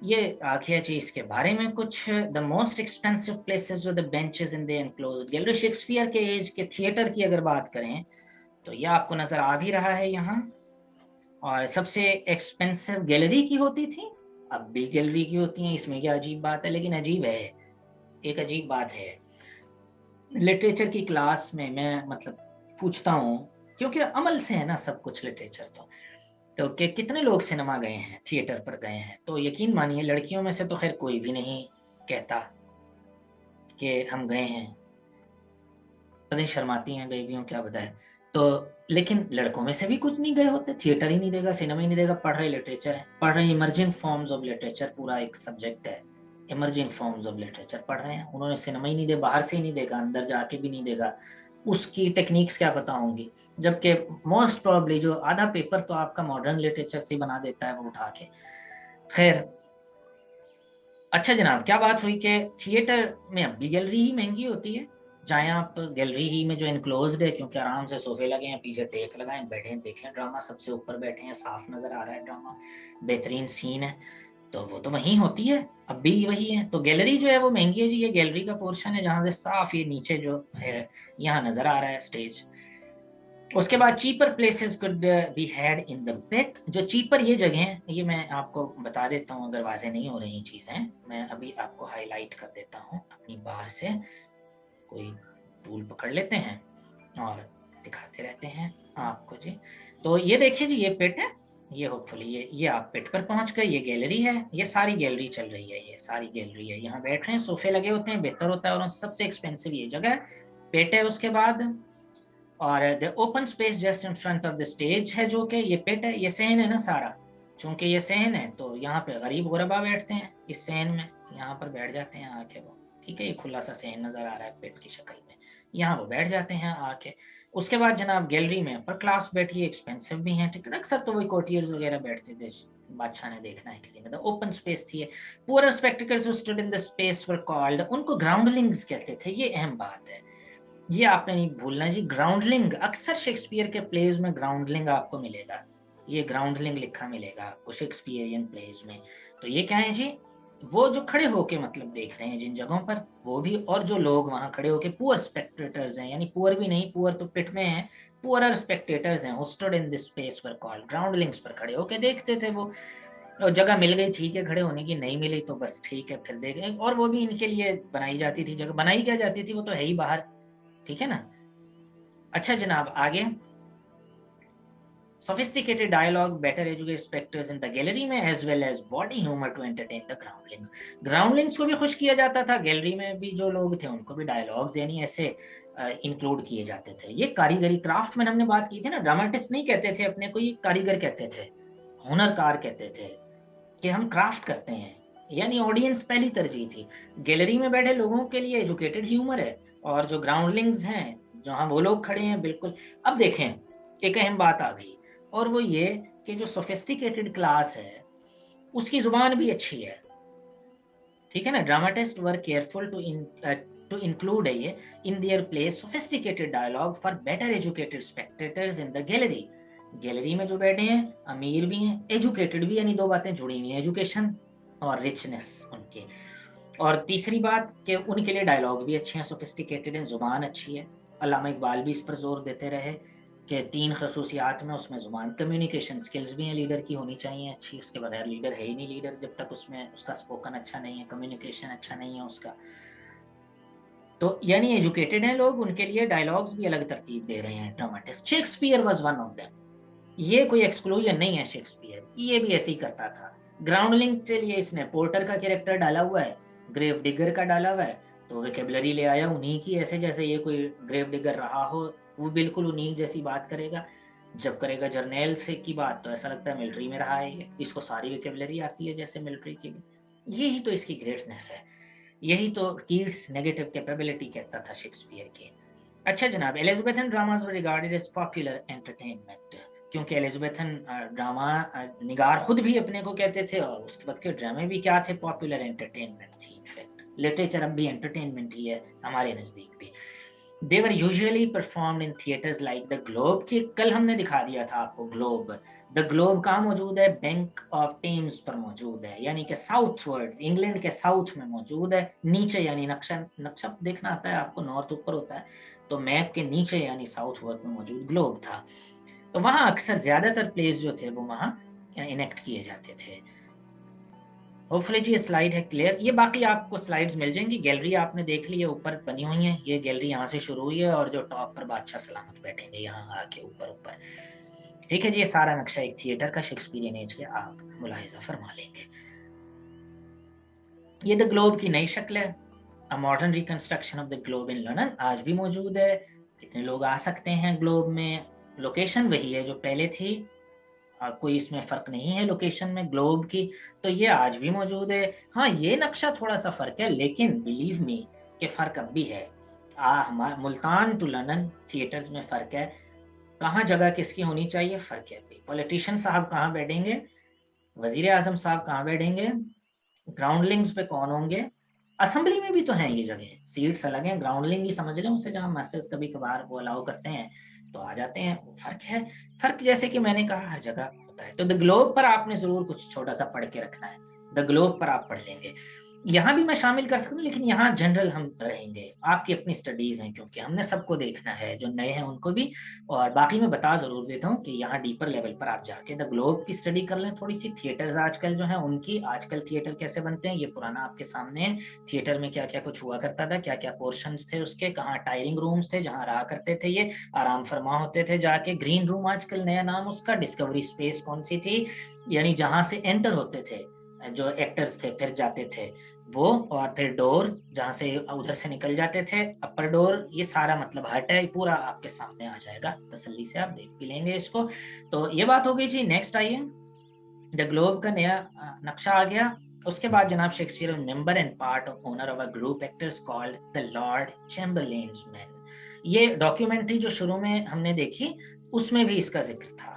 ये आखिया जी इसके बारे में कुछ, the most expensive places with the benches in the enclosed gallery. Shakespeare के एज के थिएटर की अगर बात करें तो ये आपको नजर आ भी रहा है यहाँ, और सबसे एक्सपेंसिव गैलरी की होती थी, अब भी गैलरी की होती हैं, इसमें क्या अजीब बात है, लेकिन अजीब है, एक अजीब बात है। लिटरेचर की क्लास में मैं मतलब पूछता हूँ, क्योंकि अमल से है ना सब कुछ लिटरेचर, तो कि कितने लोग सिनेमा गए हैं, थिएटर पर गए हैं, तो यकीन मानिए लड़कियों में से तो खैर कोई भी नहीं कहता कि हम गए हैं, पता शर्माती हैं, गई भी हूँ क्या बताए। तो लेकिन लड़कों में से भी कुछ नहीं गए होते, थिएटर ही नहीं देगा, सिनेमा ही नहीं देगा, पढ़ रहे लिटरेचर है, पढ़ रहे इमर्जिंग फॉर्म्स ऑफ लिटरेचर, पूरा एक सब्जेक्ट है, इमर्जिंग फॉर्म्स ऑफ लिटरेचर पढ़ रहे हैं, उन्होंने सिनेमा ही नहीं दे, बाहर से ही नहीं देगा, अंदर जाके भी नहीं देगा, उसकी टेक्निक्स क्या पता होंगी, जबकि मोस्ट प्रोबेबली जो आधा पेपर तो आपका मॉडर्न लिटरेचर से बना देता है वो उठा के। खैर, अच्छा जनाब, क्या बात हुई कि थिएटर में अब भी गैलरी ही महंगी होती है, जाए आप गैलरी ही में जो इनक्लोज्ड है, क्योंकि आराम से सोफे लगे हैं, पीछे टेक लगाए, बैठे देखें ड्रामा, सबसे ऊपर बैठे हैं, साफ नजर आ रहा है ड्रामा, बेहतरीन सीन है, तो वो तो वहीं होती है, अब भी वही है। तो गैलरी जो है वो महंगी है जी, ये गैलरी का पोर्शन है जहां से साफ ये नीचे जो है यहाँ नजर आ रहा है स्टेज। उसके बाद cheaper places could be had in the bet. जो चीपर ये जगह हैं, ये मैं आपको बता देता हूँ, अगर वाजे नहीं हो रही चीजें, मैं अभी आपको हाईलाइट कर देता हूँ अपनी बाहर से, कोई टूल पकड़ लेते हैं और दिखाते रहते हैं आपको जी। तो ये देखिए जी, ये पिट है, ये होपफुली ये आप पिट पर पहुंच गए, ये गैलरी है, ये सारी गैलरी चल रही है, ये सारी गैलरी है, यहाँ बैठ रहे हैं, सोफे लगे होते हैं, बेहतर होता है, और सबसे एक्सपेंसिव ये जगह पिट है। उसके बाद और the open space just in front of the stage है, जो कि ये पिट है, ये सहन है ना सारा, चूंकि ये सहन है तो यहाँ पे गरीब गुरबा बैठते हैं इस सहन में, यहाँ पर बैठ जाते हैं आके वो, ठीक है, ये खुला सा सहन नजर आ रहा है पेट की शक्ल में, यहाँ वो बैठ जाते हैं आके। उसके बाद जनाब गैलरी में पर क्लास बैठी, एक्सपेंसिव भी हैं, ठीक है, अक्सर तो वही कोर्टियर्स वगैरह बैठते थे, बादशाह ने देखना है किसी ने, तो ओपन स्पेस थी। Poor spectacles who stood in the space were called, उनको ग्राउंडलिंग्स कहते थे, ये अहम बात है, ये आपने नहीं भूलना जी। ग्राउंडलिंग, अक्सर शेक्सपियर के प्लेज में ग्राउंडलिंग आपको मिलेगा, ये ग्राउंडलिंग लिखा मिलेगा आपको शेक्सपियरियन प्लेज में। तो ये क्या है जी, वो जो खड़े होके मतलब देख रहे हैं जिन जगहों पर, वो भी, और जो लोग वहां खड़े होके पुअर स्पेक्टेटर्स हैं, यानी पुअर भी नहीं, पुअर तो पिट में हैं, पुअरर स्पेक्टेटर्स हैं, hosted in this space were called groundlings, पर खड़े होके देखते थे वो। और जगह मिल गई ठीक है खड़े होने की, नहीं मिली तो बस ठीक है फिर देखें, और वो भी इनके लिए बनाई जाती थी जगह, बनाई क्या जाती थी, वो तो है ही बाहर, ठीक है ना। अच्छा जनाब आगे, sophisticated dialogue better educate spectators in the gallery में as well as body humor to entertain the groundlings। groundlings को भी खुश किया जाता था, गैलरी में भी जो लोग थे उनको भी डायलॉग्स यानी ऐसे इंक्लूड किए जाते थे। ये कारीगरी, क्राफ्ट में हमने बात की थी ना, ड्रामाटिस्ट नहीं कहते थे अपने को, ये कारीगर कहते थे, हुनरकार कहते थे कि हम क्राफ्ट करते हैं, यानी ऑडियंस पहली तरजीह थी। गैलरी में बैठे लोगों के लिए एजुकेटेड ह्यूमर है, और जो ग्राउंडलिंग्स हैं जहां वो लोग खड़े हैं बिल्कुल। अब देखें एक अहम बात आ गई, और वो ये कि जो सोफिस्टिकेटेड क्लास है उसकी जुबान भी अच्छी है, ठीक है ना। Dramatist were careful to include है ये in their place sophisticated dialogue for better educated spectators in the gallery. Gallery में जो बैठे हैं अमीर भी हैं, एजुकेटेड भी, यानी दो बातें जुड़ी हुई हैं, एजुकेशन और रिचनेस उनके। और तीसरी बात कि उनके लिए डायलॉग भी अच्छे हैं, सोफिस्टिकेटेड हैं, जुबान अच्छी है। अल्लामा इकबाल भी इस पर जोर देते रहे कि 3 खसूसियात में उसमें जुबान, कम्युनिकेशन स्किल्स भी हैं लीडर की होनी चाहिए अच्छी, उसके बगैर लीडर है ही नहीं लीडर जब तक उसमें उसका स्पोकन अच्छा नहीं है, कम्युनिकेशन अच्छा नहीं है उसका। तो यानी एजुकेटेड हैं लोग, उनके लिए डायलॉग्स भी अलग तरतीब दे रहे हैं dramatist. Shakespeare was one of them, ये कोई एक्सक्लूजन नहीं है, शेक्सपियर ये भी ऐसे ही करता था। ग्राउंडलिंग के लिए इसने पोर्टर का कैरेक्टर डाला हुआ है, ग्रेव डिगर का डाला हुआ है, तो वेकेबलरी ले आया उन्हीं की, ऐसे जैसे ये कोई ग्रेव डिगर रहा हो, वो बिल्कुल उन्हीं जैसी बात करेगा। जब करेगा जर्नैल से की बात तो ऐसा लगता है मिलिट्री में रहा है, इसको सारी वेकेबलरी आती है जैसे मिलिट्री की भी। यही तो इसकी ग्रेटनेस है, यही तो कीट्स नेगेटिव कैपेबिलिटी कहता था शेक्सपियर की। अच्छा जनाब, एलिजाबेथन ड्रामास वर रिगार्डेड एज पॉपुलर एंटरटेनमेंट, क्योंकि एलिजाबेथन ड्रामा निगार खुद भी अपने को कहते थे, और उसके वक्त के ड्रामे भी क्या थे, पॉपुलर एंटरटेनमेंट थी। इनफैक्ट लिटरेचर अब भी एंटरटेनमेंट ही है हमारे नजदीक भी। They were usually performed in theatres like the Globe, कि कल हमने दिखा दिया था आपको ग्लोब। द ग्लोब कहाँ मौजूद है, बैंक ऑफ टेम्स पर मौजूद है, यानी कि साउथ वर्ड्स, इंग्लैंड के साउथ में मौजूद है, नीचे, यानी नक्शा नक्शा देखना आता है आपको, नॉर्थ ऊपर होता है, तो मैप के नीचे यानी साउथ वर्ड में मौजूद ग्लोब था। तो वहां अक्सर ज्यादातर प्लेस जो थे वो वहां इनेक्ट किए जाते थे। होपफुली जी ये स्लाइड है क्लियर, ये बाकी आपको स्लाइड्स मिल जाएंगी। गैलरी आपने देख ली है, ऊपर बनी हुई है, ये गैलरी यहाँ से शुरू हुई है, और जो टॉप पर बादशाह सलामत बैठेंगे यहाँ आके ऊपर ऊपर, ठीक है जी। ये सारा नक्शा एक थिएटर का शेक्सपियरियन एज के आप मुलाहिजा फरमा लेंगे। ये द ग्लोब की नई शक्ल है, a modern reconstruction of the globe in London, आज भी मौजूद है, कितने लोग आ सकते हैं ग्लोब में, लोकेशन वही है जो पहले थी, कोई इसमें फर्क नहीं है लोकेशन में ग्लोब की, तो ये आज भी मौजूद है। हाँ ये नक्शा थोड़ा सा फर्क है, लेकिन बिलीव मी कि फर्क अब भी है। मुल्तान टू लंदन थिएटर्स में फर्क है, कहाँ जगह किसकी होनी चाहिए फर्क है। पॉलिटिशियन साहब कहाँ बैठेंगे, वजीर आजम साहब कहाँ बैठेंगे, ग्राउंडलिंग्स पे कौन होंगे, असेंबली में भी तो हैं ये जगह, सीट्स अलग हैं, ग्राउंडलिंग ही समझ लें उसे, जहाँ मैसेज कभी कभार वो अलाउ करते हैं तो आ जाते हैं। फर्क है, फर्क जैसे कि मैंने कहा हर जगह होता है। तो द ग्लोब पर आपने जरूर कुछ छोटा सा पढ़ के रखना है, द ग्लोब पर आप पढ़ लेंगे, यहाँ भी मैं शामिल कर सकता हूँ, लेकिन यहाँ जनरल हम रहेंगे, आपकी अपनी स्टडीज हैं क्योंकि हमने सबको देखना है, जो नए हैं उनको भी। और बाकी मैं बता जरूर देता हूँ कि यहाँ डीपर लेवल पर आप जाके द ग्लोब की स्टडी कर लें थोड़ी सी, थिएटर्स आजकल जो है उनकी, आजकल थिएटर कैसे बनते हैं ये पुराना आपके सामने है, थिएटर में क्या क्या कुछ हुआ करता था, क्या क्या पोर्शंस थे उसके, कहाँ टायरिंग रूम्स थे जहाँ रहा करते थे ये, आराम फरमा होते थे जाके, ग्रीन रूम आजकल नया नाम उसका, डिस्कवरी स्पेस कौन सी थी, यानी जहाँ से एंटर होते थे जो एक्टर्स थे फिर जाते थे वो, और फिर डोर जहाँ से उधर से निकल जाते थे, अपर डोर, ये सारा मतलब हट है, पूरा आपके सामने आ जाएगा, तसल्ली से आप देख भी लेंगे इसको। तो ये बात हो गई जी। नेक्स्ट आइए, द ग्लोब का नया नक्शा आ गया। उसके बाद जनाब Shakespeare member and part of owner of a group actors called the Lord Chamberlain's man. ये डॉक्यूमेंट्री जो शुरू में हमने देखी उसमें भी इसका जिक्र था,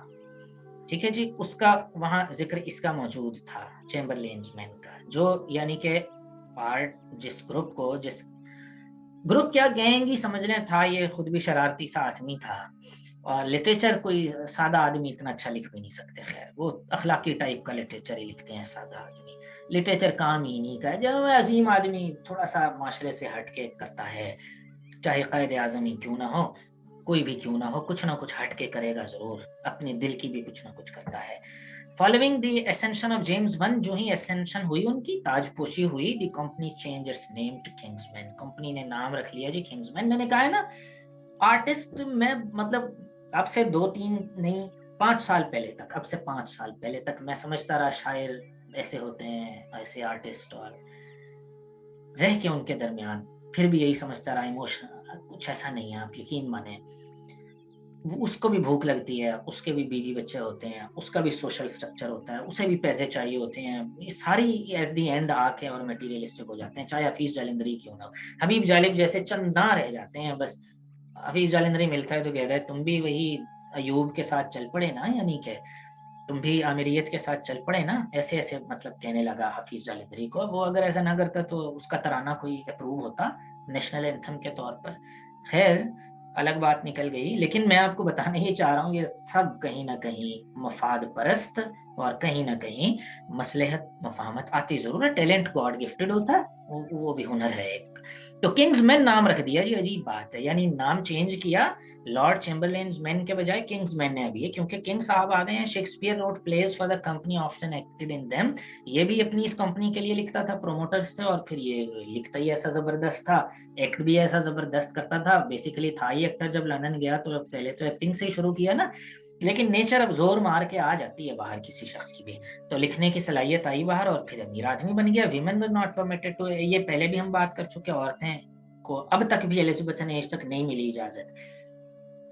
ठीक है जी, उसका वहां जिक्र इसका मौजूद था, चैम्बरलेन्स मैन का, जो यानी के पार्ट, जिस ग्रुप को, जिस ग्रुप क्या गैंग ही समझ लें था, ये खुद भी शरारती सा आदमी था, और लिटरेचर कोई सादा आदमी इतना अच्छा लिख भी नहीं सकते, खैर वो अखलाकी टाइप का लिटरेचर ही लिखते हैं सादा आदमी, लिटरेचर काम ही नहीं का है। जब अजीम आदमी थोड़ा सा माशरे से हटके करता है, चाहे कायदे आज़म ही क्यों ना हो, कोई भी क्यों ना हो, कुछ ना कुछ हटके करेगा जरूर, अपने दिल की भी कुछ ना कुछ करता है। Following the ascension of James I, जो ही ascension हुई उनकी, ताजपोशी हुई, the company changed its name to Kingsman। Company ने नाम रख लिया जी किंग्समैन। मैंने कहा है ना, आर्टिस्ट में मतलब अब से 2-3 नहीं 5 साल पहले तक, अब से 5 साल पहले तक मैं समझता रहा शायर ऐसे होते हैं, ऐसे आर्टिस्ट, और रह के उनके दरमियान फिर भी यही समझता रहा इमोशन कुछ ऐसा नहीं है। आप यकीन माने, उसको भी भूख लगती है, उसके भी बीवी बच्चे होते हैं, उसका भी सोशल स्ट्रक्चर होता है, उसे भी पैसे चाहिए होते हैं, ये सारी एट दी एंड आके और मटीरियलिस्टिक हो जाते हैं, चाहे हफीज जालंधरी क्यों ना हो। हबीब जालिब जैसे चंदा रह जाते हैं बस। हफीज जालंधरी मिलता है तो कहता है तुम भी वही अयूब के साथ चल पड़े ना, यानी कि तुम भी आमिरियत के साथ चल पड़े ना, ऐसे ऐसे मतलब कहने लगा हफीज जालंधरी को। वो अगर ऐसा ना करता तो उसका तराना कोई अप्रूव होता नेशनल एंथम के तौर पर। खैर, अलग बात निकल गई, लेकिन मैं आपको बताना ही चाह रहा हूँ ये सब कहीं ना कहीं मफाद परस्त और कहीं ना कहीं मसलहत मफाहमत आती जरूर है। टैलेंट गॉड गिफ्टेड होता है, वो भी हुनर है एक। तो किंग्समैन नाम रख दिया जी, अजीब बात है, यानी नाम चेंज किया लॉर्ड चैम्बरलेन्स मैन के बजाय किंग्समैन ने अभी है, क्योंकि किंग साहब आ गए हैं। Shakespeare wrote plays for the company often acted in them. ये भी अपनी इस कंपनी के लिए लिखता था, प्रोमोटर्स थे, और फिर ये लिखता ही ऐसा जबरदस्त था, एक्ट भी ऐसा जबरदस्त करता था। बेसिकली था ही एक्टर, जब लंदन गया तो पहले तो एक्टिंग से ही शुरू किया ना, लेकिन नेचर अब जोर मार के आ जाती है बाहर किसी शख्स की भी, तो लिखने की सलाहियत आई बाहर और फिर अमीर आदमी बन गया। Women were not permitted to, ये पहले भी हम बात कर चुके, औरतें को अब तक भी एलिजाबेथन एज तक नहीं मिली इजाजत।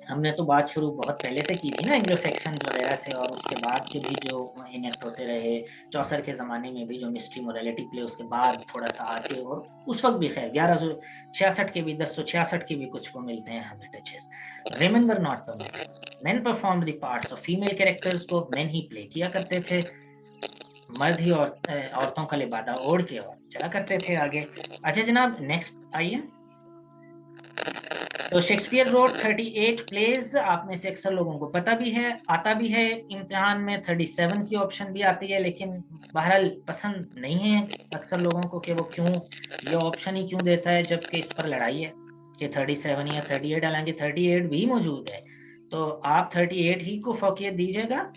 हमने तो बात शुरू बहुत पहले से की थी ना, एंग्लो सैक्सन वगैरह से, और उसके बाद के भी जो इनेक्ट होते रहे, चौसर के ज़माने में भी जो मिस्ट्री मोरालिटी प्ले, उसके बाद थोड़ा सा आके, और उस वक्त भी खैर 1166 के भी 1066 के भी कुछ वो मिलते हैं हमें touches. Women were not permitted, main perform the parts of female characters को मेन ही प्ले किया करते थे, मर्द ही और औरतों का लिबादा ओढ़ के और चला करते थे आगे। अच्छा जनाब, नेक्स्ट आइए। तो शेक्सपियर रोट 38 प्लेज, आप में से अक्सर लोगों को पता भी है, आता भी है इम्तिहान में, 37 की ऑप्शन भी आती है, लेकिन बहरहाल पसंद नहीं है अक्सर लोगों को कि वो क्यों ये ऑप्शन ही क्यों देता है, जबकि इस पर लड़ाई है कि 37 या 38, हालांकि 38 भी मौजूद है। तो आप 38 ही को फौकियत दीजिएगा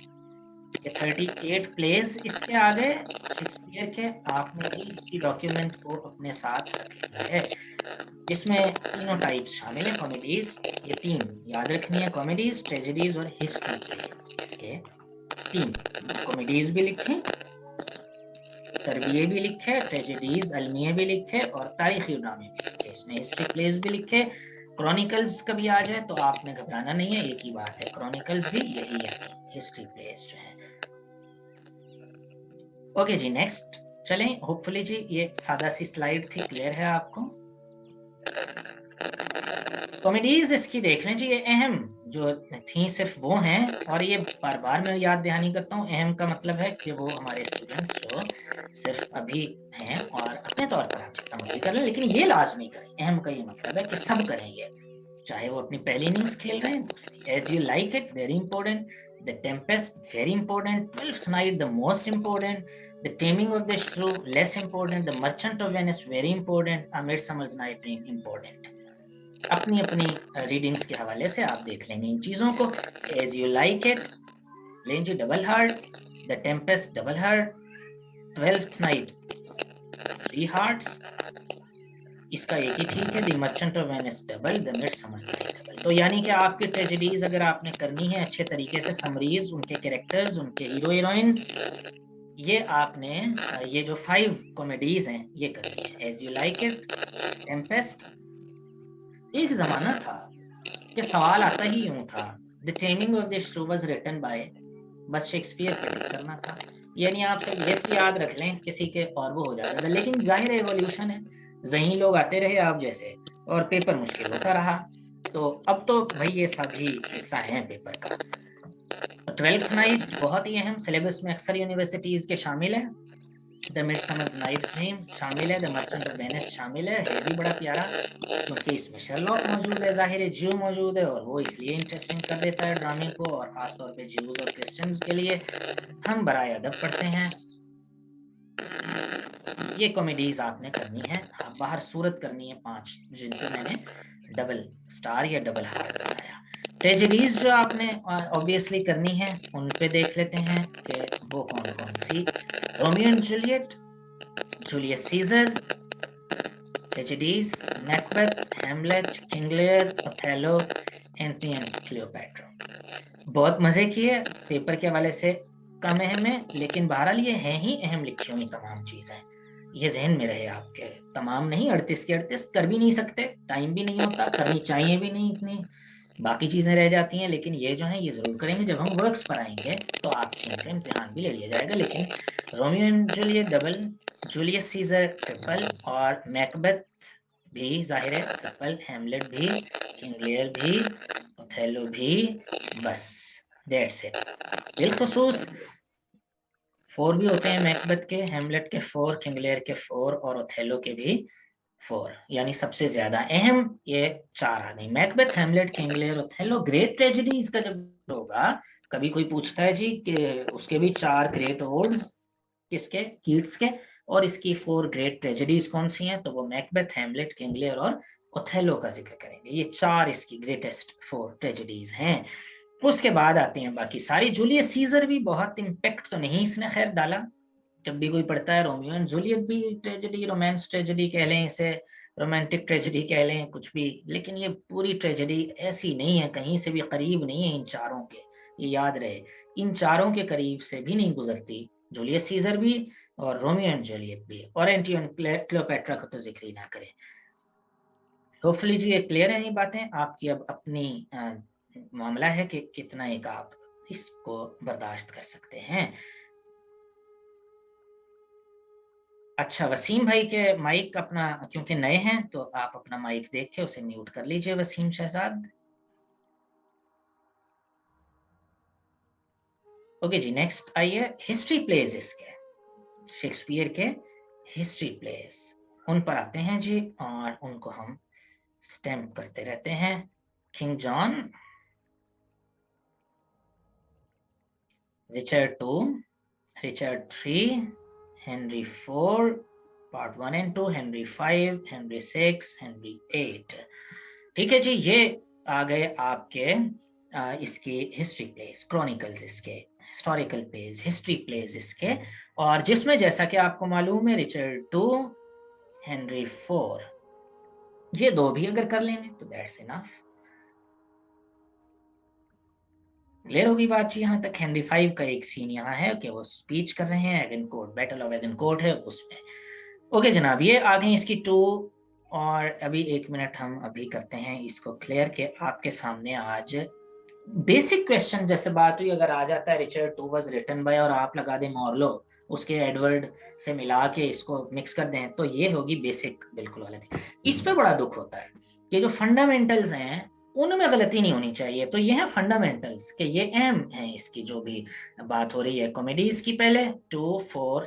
कि 38 प्लेज इसके आगे शेक्सपियर के, आपने भी इसी डॉक्यूमेंट को अपने साथ रखना है। इसमें तीनों टाइप्स शामिल है कॉमेडीज, ये 3 याद रखनी है, कॉमेडीज, ट्रेजेडीज और हिस्ट्री प्लेज। इसके 3 कॉमेडीज भी लिखे, तरबिये भी लिखे, ट्रेजेडीज अलमिये भी लिखे, और तारीखी ड्रामे भी लिखे। इसने हिस्ट्री प्लेज भी लिखे। क्रॉनिकल्स कभी आ जाए तो आपने घबराना नहीं है, एक ही बात है, क्रॉनिकल्स भी यही है, हिस्ट्री प्लेज जो है। ओके जी, नेक्स्ट चलें। होपफुली जी ये सादा सी स्लाइड थी, क्लियर है आपको। कॉमेडीज इसकी देख लें जी, ये अहम जो थी सिर्फ वो हैं, और ये बार बार मैं याद दहानी करता हूँ, अहम का मतलब है कि वो हमारे स्टूडेंट्स जो सिर्फ अभी हैं और अपने तौर पर आप जितना मर्जी कर लें, लेकिन ये लाजमी करें। अहम का ये मतलब है कि सब करें ये, चाहे वो अपनी पहली इनिंग्स खेल रहे हैं, दूसरी as you like it very important, the Tempest very important, Twelfth Night the most important, the taming of the shrew less important, the merchant of Venice very important, a midsummer's night dream important. अपनी अपनी readings के हवाले से आप देख लेंगे इन चीज़ों को। एज यू लाइक इट लें जी double heart, the Tempest double heart, Twelfth Night 3 hearts, इसका एक ही ठीक है, the merchant of Venice double, the midsummer's night double. तो यानी कि आपकी ट्रेजेडीज अगर आपने करनी है अच्छे तरीके से, समरीज, उनके कैरेक्टर्स, उनके हीरो हीरोइंस, ये आपने ये जो 5 कॉमेडीज हैं ये करनी है। As you like it, Tempest. एक जमाना था कि सवाल आता ही यूं था, the taming of the shrew was written by, बस शेक्सपियर प्रेडिक्ट करना था। यानी आप सब लिस्ट याद रख लें, किसी के और वो हो जाता था, लेकिन जाहिर एवोल्यूशन है, ज़हीन लोग आते रहे आप जैसे, और पेपर मुश्किल होता रहा, तो अब तो भाई ये सभी हिस्सा है पेपर का। ट्वेल्थ नाइट बहुत ही अहम, सिलेबस में अक्सर यूनिवर्सिटीज़ के शामिल है। द मिडसमर्स नाइट ड्रीम शामिल है, द मर्चेंट ऑफ वेनिस शामिल है भी बड़ा प्यारा, क्योंकि इसमें शर्लॉक मौजूद है, जाहिर है ज्यू मौजूद है, और वो इसलिए इंटरेस्टिंग कर देता है ड्रामे को, और ख़ासतौर पे ज्यूज और क्रिश्चियंस के लिए। हम बराए अदब पढ़ते हैं ये कॉमेडीज आपने करनी है, बाहर सूरत करनी है 5 जिनको मैंने डबल स्टार या डबल हार्ट बनाया। ट्रेजेडीज जो आपने ऑब्वियसली करनी है, उन पे देख लेते हैं कि वो कौन कौन सी। Romeo and Juliet, Julius Caesar, tragedies, Macbeth, Hamlet, King Lear, Othello, Antony and Cleopatra. बहुत मजे किए, पेपर के हवाले से कम अहम है, लेकिन बहरहाल ये हैं ही अहम लिखी हुई तमाम चीजें, ये जहन में रहे आपके। तमाम नहीं, 38 के 38 कर भी नहीं सकते, टाइम भी नहीं होता, करनी चाहिए भी नहीं इतनी, बाकी चीजें रह जाती हैं, लेकिन ये जो है ये जरूर करेंगे। जब हम वर्क्स पर आएंगे तो आपसे इनका इम्तिहान भी ले लिया जाएगा। लेकिन Romeo and Juliet double, Julius Caesar triple, और मैकबेथ भी जाहिर है ट्रिपल, हैमलेट भी, किंग लियर भी, ओथेलो भी, बस दैट्स इट। बिलखुसूस 4 भी होते हैं मैकबेथ के, हैमलेट के 4, किंग लियर के 4 और ओथेलो के भी 4, यानी सबसे ज्यादा अहम ये 4 आदमी, Macbeth, Hamlet, King Lear, Othello. Great tragedies का जब होगा, कभी कोई पूछता है जी कि उसके भी 4 ग्रेट अवार्ड्स किसके, कीट्स के, और इसकी 4 ग्रेट ट्रेजेडीज कौन सी हैं, तो वो मैकबेथ, हैमलेट, किंग लियर और ओथेलो का जिक्र करेंगे। ये 4 इसकी ग्रेटेस्ट 4 ट्रेजेडीज हैं। उसके बाद आती हैं बाकी सारी। जूलियस सीजर भी बहुत इम्पैक्ट तो नहीं इसने खैर डाला, जब भी कोई पढ़ता है रोमियो एंड जूलियट भी ट्रेजेडी, रोमांस ट्रेजेडी कह लें इसे, रोमांटिक ट्रेजेडी कह लें, कुछ भी, लेकिन ये पूरी ट्रेजेडी ऐसी नहीं है, कहीं से भी करीब नहीं है इन चारों के, ये याद रहे, इन चारों के करीब से भी नहीं गुजरती जूलियस सीजर भी और रोमियो एंड जूलियट भी, और एंटियोनी क्लियोपैट्रा का तो जिक्र ही ना करें। होपफुली जी ये क्लियर है ये बातें आपकी। अब अपनी मामला है कि कितना एक आप इसको बर्दाश्त कर सकते हैं। अच्छा, वसीम भाई के माइक अपना क्योंकि नए हैं तो आप अपना माइक देख के उसे म्यूट कर लीजिए, वसीम शहजाद। ओके जी, नेक्स्ट आइए हिस्ट्री प्लेज इसके, शेक्सपियर के हिस्ट्री प्लेज, उन पर आते हैं जी, और उनको हम स्टैम्प करते रहते हैं। King John, Richard 2, Richard 3, Henry 4 part 1 and 2, Henry 5, Henry 6, Henry 8। ठीक है जी, ये आ गए आपके इसकी हिस्ट्री प्लेस, क्रॉनिकल्स इसके, हिस्टोरिकल पेज, हिस्ट्री प्लेस इसके, और जिसमें जैसा कि आपको मालूम है रिचर्ड 2, हेनरी 4, ये 2 भी अगर कर लेंगे तो दैट्स इनफ। क्लियर होगी बात जी यहाँ तक। हेनरी 5 का एक सीन यहाँ है कि वो स्पीच कर रहे हैं, एगनकोर्ट, बैटल ऑफ एगनकोर्ट है उसमें। ओके जनाब, ये आ गई इसकी 2, और अभी 1 मिनट हम अभी करते हैं इसको क्लियर के आपके सामने आज बेसिक क्वेश्चन जैसे बात हुई, अगर आ जाता है रिचर्ड 2 वाज रिटन बाय और आप लगा दें मॉर्लो, उसके एडवर्ड से मिला के इसको मिक्स कर दें, तो ये होगी बेसिक बिल्कुल गलती। इस पे बड़ा दुख होता है कि जो फंडामेंटल्स हैं उनमें गलती नहीं होनी चाहिए, तो ये है फंडामेंटल्स के, ये अहम है इसकी जो भी बात हो रही है। कॉमेडीज की पहले 2, 4,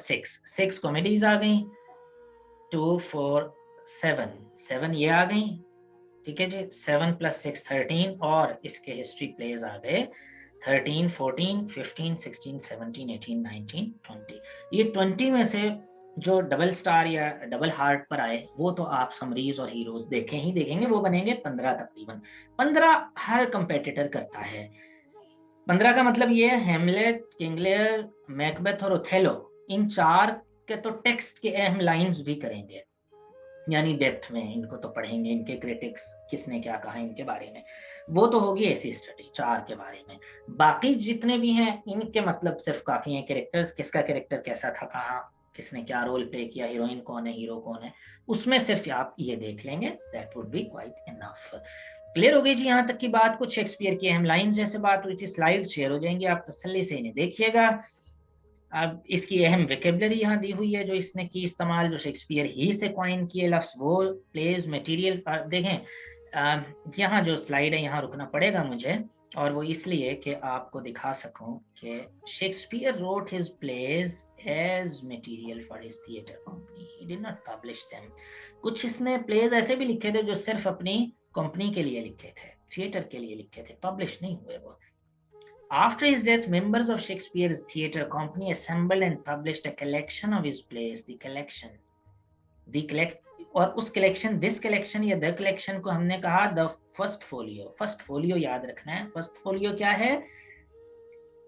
6 कॉमेडीज आ गई, 2, 4, 7 ये आ गई, ठीक है जी, 7 + 6 13, और इसके हिस्ट्री प्लेज आ गए 13, 14, 15, 16, 17, 18, 19, 20। ये 20 में से जो डबल स्टार या डबल हार्ट पर आए वो तो आप समरीज और हीरोज देखें ही देखेंगे, वो बनेंगे 15 तकरीबन। 15 हर कंपेटिटर करता है। 15 का मतलब ये है हैमलेट, किंग लियर, मैकबेथ और ओथेलो, इन 4 के तो टेक्स्ट के अहम लाइंस भी करेंगे, यानी डेप्थ में इनको तो पढ़ेंगे, इनके क्रिटिक्स किसने क्या कहा इनके बारे में, वो तो होगी ऐसी स्टडी 4 के बारे में। बाकी जितने भी हैं इनके मतलब सिर्फ काफी हैं कैरेक्टर्स, किसका कैरेक्टर कैसा था, कहाँ किसने क्या रोल प्ले किया, हीरोइन कौन है, हीरो कौन है, उसमें सिर्फ आप ये देख लेंगे, that would be quite enough. Clear हो गई जी यहाँ तक की बात। कुछ शेक्सपियर की अहम लाइन जैसे बात हुई थी, स्लाइड्स शेयर हो जाएंगी, आप तसल्ली से इन्हें देखिएगा। अब इसकी अहम वेकेबलरी यहाँ दी हुई है जो इसने की इस्तेमाल, जो शेक्सपियर ही से कॉइन किए लफ्ज, वो प्लेज, मटेरियल देखें। यहाँ जो स्लाइड है यहाँ रुकना पड़ेगा मुझे, और वो इसलिए कि आपको दिखा सकूं कि Shakespeare wrote his plays as material for his theatre company, he did not publish them. कुछ इसने प्लेज ऐसे भी लिखे थे जो सिर्फ अपनी कंपनी के लिए लिखे थे, थिएटर के लिए लिखे थे, पब्लिश नहीं हुए वो। After his death, members of Shakespeare's theatre company assembled and published a collection of his plays. The collection the collect, और उस कलेक्शन, दिस कलेक्शन या द कलेक्शन को हमने कहा the first folio. First folio याद रखना है। फर्स्ट फोलियो क्या है?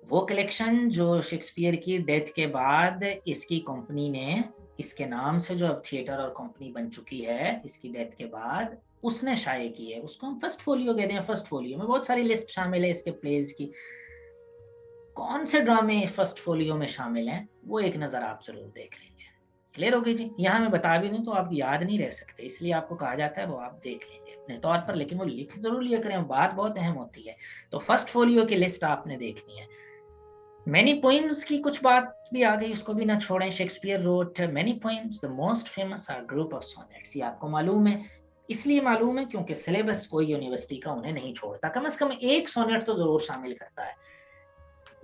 वो कलेक्शन जो शेक्सपियर की डेथ के बाद इसकी कंपनी ने, इसके नाम से जो अब थिएटर और कंपनी बन चुकी है इसकी डेथ के बाद, उसने शाये की है, उसको हम फर्स्ट फोलियो कहते हैं। फर्स्ट फोलियो में बहुत सारी लिस्ट शामिल है इसके प्लेज की। कौन से ड्रामे फर्स्ट फोलियो में शामिल हैं वो एक नजर आप जरूर देख लेंगे। क्लियर हो गई जी? यहाँ मैं बता भी दूं तो आप याद नहीं रह सकते, इसलिए आपको कहा जाता है वो आप देख लेंगे अपने तौर पर, लेकिन वो लिख जरूर लिया करें, बात बहुत अहम होती है। तो फर्स्ट फोलियो की लिस्ट आपने देखनी है। मैनी पोइम्स की कुछ बात भी आ गई, उसको भी ना छोड़ें। Shakespeare wrote many poems, the most famous are group of sonnets. ये आपको मालूम है, इसलिए मालूम है क्योंकि सिलेबस कोई यूनिवर्सिटी का उन्हें नहीं छोड़ता, कम से कम एक सोनेट तो जरूर शामिल करता है।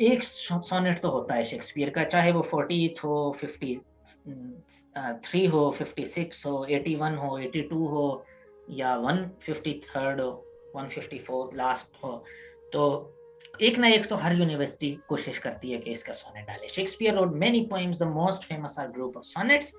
एक सोनेट तो होता है शेक्सपियर का, चाहे वो 40th हो, 53 हो, 56 हो, 81 हो, 82 हो, या 153rd हो, 154 लास्ट हो, तो एक ना एक तो हर यूनिवर्सिटी कोशिश करती है कि इसका सोनेट डाले। Shakespeare wrote many poems, the most famous are group of sonnets.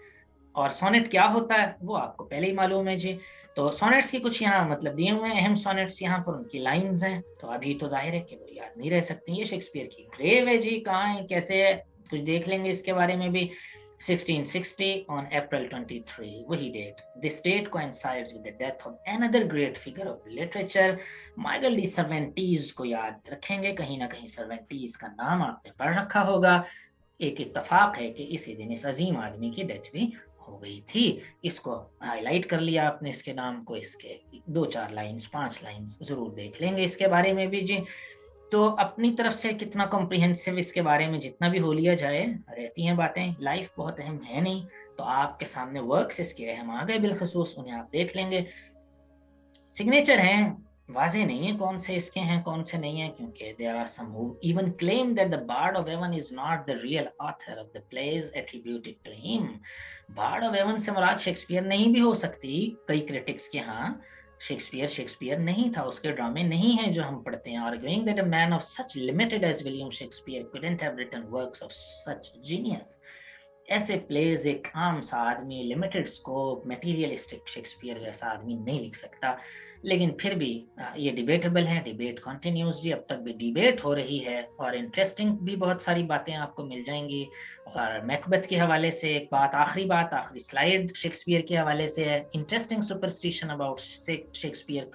और सोनेट क्या होता है वो आपको पहले ही मालूम है जी। तो सोनेट्स की कुछ यहाँ मतलब दिए हुए हैं, अहम सोनेट्स यहाँ पर, उनकी लाइंस हैं, तो अभी तो जाहिर है कि वो याद नहीं रह सकती। ये शेक्सपियर की ग्रेव है जी, कहाँ है, कैसे है, कुछ देख लेंगे इसके बारे में भी। 1660 on April 23, वही date. This date coincides with the death of another great figure of literature, Michael de Cervantes को याद रखेंगे, कहीं ना कहीं सर्वेंटीज का नाम आपने पढ़ रखा होगा। एक इत्तफाक है कि इसी दिन इस अजीम आदमी की डेथ भी हो गई थी। इसको हाईलाइट कर लिया आपने, इसके नाम को, इसके 2-4 लाइंस 5 लाइंस जरूर देख लेंगे इसके बारे में भी जी। तो अपनी तरफ से कितना कॉम्प्रिहेंसिव इसके बारे में जितना भी हो लिया जाए, रहती हैं बातें, लाइफ बहुत अहम है नहीं, तो आपके सामने वर्क्स इसके अहम आ गए बिलखसूस, उन्हें आप देख लेंगे। सिग्नेचर हैं, वाजे नहीं है कौन से इसके हैं कौन से नहीं है, क्योंकि there are some who even claim that the bard of Avon is not the real author of the plays attributed to him. Bard of Avon से मुराद शेक्सपियर नहीं भी हो सकती कई क्रिटिक्स के यहाँ। शेक्सपियर नहीं था, उसके ड्रामे नहीं हैं जो हम पढ़ते हैं। arguing that a man of such limited as William Shakespeare couldn't have written works of such genius। ऐसे प्लेज एक आम सा आदमी, लिमिटेड स्कोप, मटेरियलिस्टिक शेक्सपियर जैसा आदमी नहीं लिख सकता। लेकिन फिर भी ये डिबेटेबल है, डिबेट कंटिन्यूज जी, अब तक भी डिबेट हो रही है, और इंटरेस्टिंग भी बहुत सारी बातें आपको मिल जाएंगी। और मैकबेथ के हवाले से एक बात, आखिरी स्लाइड शेक्सपियर के हवाले से है। Interesting superstition about Shakespeare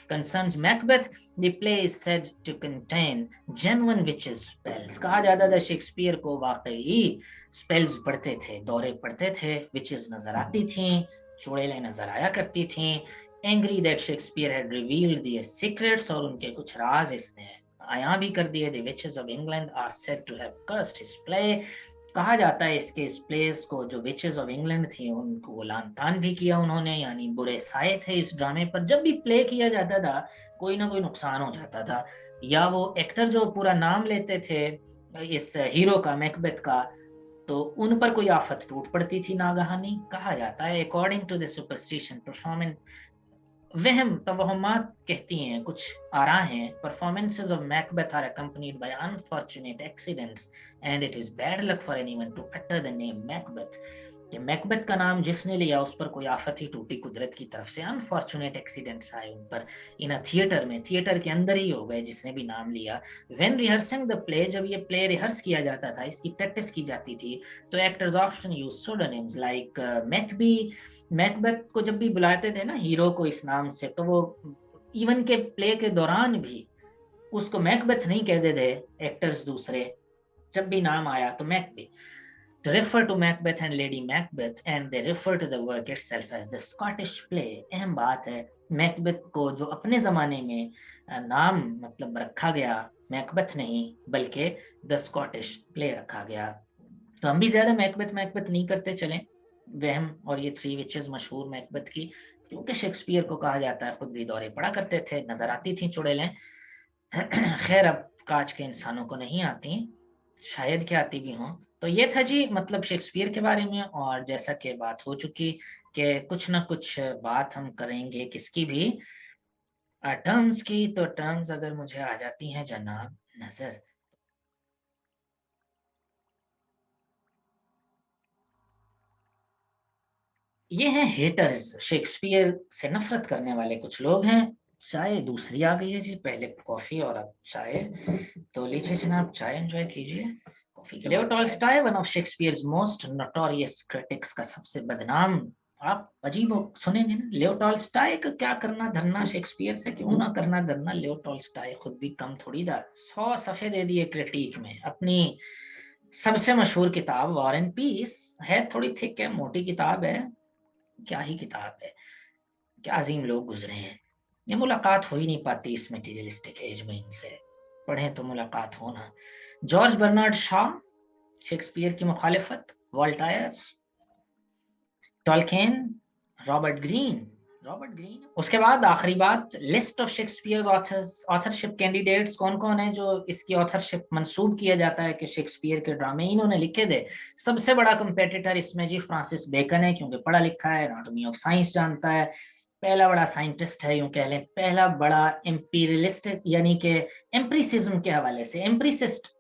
concerns Macbeth, the play is said to contain genuine witches spells. कहा जाता था शेक्सपियर को वाकई स्पेल्स पढ़ते थे, दौरे पढ़ते थे, विचेस नजर आती थी, चुड़ैलें नजर आया करती थी। Angry that Shakespeare had revealed their secrets, और उनके कुछ राज इसने आया भी कर दिए। The witches of England are said to have cursed his play. कहा जाता है इसके इस प्लेस को, जो विचेस ऑफ इंग्लैंड थी उनको लान तान भी किया उन्होंने, यानी बुरे साए थे इस ड्रामे पर। जब भी प्ले किया जाता था कोई ना कोई नुकसान हो जाता था, या वो एक्टर जो पूरा नाम लेते थे इस हीरो का, मैकबेथ का, तो उन पर कोई आफत टूट पड़ती थी नागहानी। कहा जाता है according to the superstition performance, वहम तवहमात कहती हैं, कुछ आरा हैं, performances of Macbeth are accompanied by unfortunate accidents and it is bad luck for anyone to utter the name Macbeth। कि मैकबेथ का नाम जिसने लिया उस पर कोई आफत ही टूटी कुदरत की तरफ से, अनफॉर्चुनेट एक्सीडेंट्स आए उन पर, इन अ थिएटर में, थिएटर के अंदर ही हो गए जिसने भी नाम लिया। व्हेन रिहर्सिंग द प्ले, जब ये प्ले रिहर्स किया जाता था, इसकी प्रैक्टिस की जाती थी, तो actors often use pseudonyms like Macbee. Macbeth को जब भी बुलाते थे ना हीरो को इस नाम से, तो वो इवन के प्ले के दौरान भी उसको मैकबेथ नहीं कहते थे एक्टर्स दूसरे, जब भी नाम आया तो मैकबी। To refer to Macbeth and Lady Macbeth, and they refer to the work itself as the Scottish play। अहम बात है, मैकबेथ को जो अपने ज़माने में नाम मतलब रखा गया, मैकबेथ नहीं बल्कि द स्कॉटिश प्ले रखा गया। तो हम भी ज़्यादा मैकबेथ नहीं करते चलें, वहम और ये थ्री विचेस मशहूर मैकबेथ की, क्योंकि शेक्सपियर को कहा जाता है खुद भी दौरे पड़ा करते थे, नजर आती थी चुड़ैलें। खैर अब काज के इंसानों को नहीं आती, शायद क्या आती भी हों। तो ये था जी मतलब शेक्सपियर के बारे में, और जैसा कि बात हो चुकी कि कुछ ना कुछ बात हम करेंगे किसकी भी, टर्म्स की। तो टर्म्स अगर मुझे आ जाती हैं जनाब नजर, ये हैं हेटर्स, शेक्सपियर से नफरत करने वाले कुछ लोग हैं। चाय दूसरी आ गई है जी, पहले कॉफी और अब चाय। तो लीजिए जनाब, चाय एंजॉय कीजिए। कॉफी के Leo Tolstoy, one of Shakespeare's most notorious critics, का सबसे बदनाम, आप अजीब सुनेंगे ना, लियो टॉल्स्टॉय का क्या करना धरना शेक्सपियर से, क्यों ना करना धरना। लियो टॉल्स्टॉय खुद भी कम थोड़ी था, 100 सफे दे दिए क्रिटिक में। अपनी सबसे मशहूर किताब वॉर एंड पीस है, थोड़ी थिक है, मोटी किताब है, क्या ही किताब है, क्या अजीम लोग गुजरे हैं। ये मुलाकात हो ही नहीं पाती इस मटेरियलिस्टिक एज में इनसे, पढ़ें तो मुलाकात होना। जॉर्ज बर्नार्ड शॉ, शेक्सपियर की मुखालिफत, वॉल्टायर, टॉलकिन, रॉबर्ट ग्रीन। उसके बाद आखिरी बात, list of Shakespeare authors, authorship candidates कौन कौन है जो इसकी ऑथरशिप मंसूब किया जाता है कि शेक्सपियर के ड्रामे इन्होंने लिखे थे। सबसे बड़ा कंपेटिटर इसमें जी फ्रांसिस बेकन है, क्योंकि पढ़ा लिखा है, एनाटॉमी ऑफ साइंस जानता है, पहला बड़ा साइंटिस्ट है, यूं कह लें पहला बड़ा एम्पीरियलिस्ट, यानी कि एम्प्रिसिज्म के हवाले से एम्प्रिसिस्ट,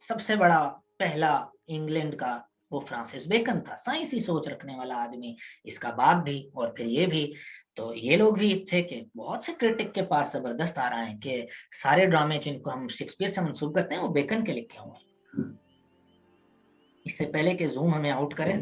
सबसे बड़ा पहला इंग्लैंड का वो फ्रांसिस बेकन था, साइंसी सोच रखने वाला आदमी, इसका बाप भी और फिर ये भी। तो ये लोग भी थे कि बहुत से क्रिटिक के पास जबरदस्त आ रहा है कि सारे ड्रामे जिनको हम शेक्सपियर से मंसूब करते हैं वो बेकन के लिखे हुए हैं। इससे पहले कि जूम हमें आउट करें,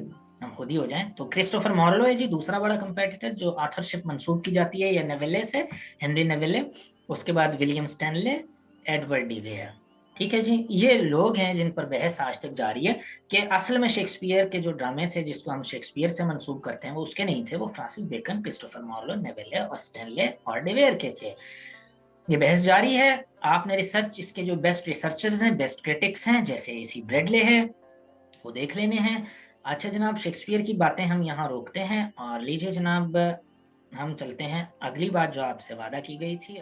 हम खुद ही हो जाएं, तो क्रिस्टोफर मार्लो है जी दूसरा बड़ा कंपेटिटर जो ऑथरशिप मंसूब की जाती है, या नेवेले से, हेनरी नेवेले। उसके बाद William Stanley, Edward de Vere. ठीक है जी, ये लोग हैं जिन पर बहस आज तक जारी है कि असल में शेक्सपियर के जो ड्रामे थे जिसको हम शेक्सपियर से मंसूब करते हैं वो उसके नहीं थे, वो फ्रांसिस बेकन, क्रिस्टोफर मार्लो, नेवेले और स्टैनले और डिवेयर के थे। ये बहस जारी है। आपने रिसर्च, इसके जो बेस्ट रिसर्चर्स हैं, बेस्ट क्रिटिक्स हैं, जैसे एसी ब्रेडले है, वो देख लेने हैं। अच्छा जनाब, शेक्सपियर की बातें हम यहाँ रोकते हैं और लीजिए जनाब, हम चलते हैं अगली बात जो आपसे वादा की गई थी।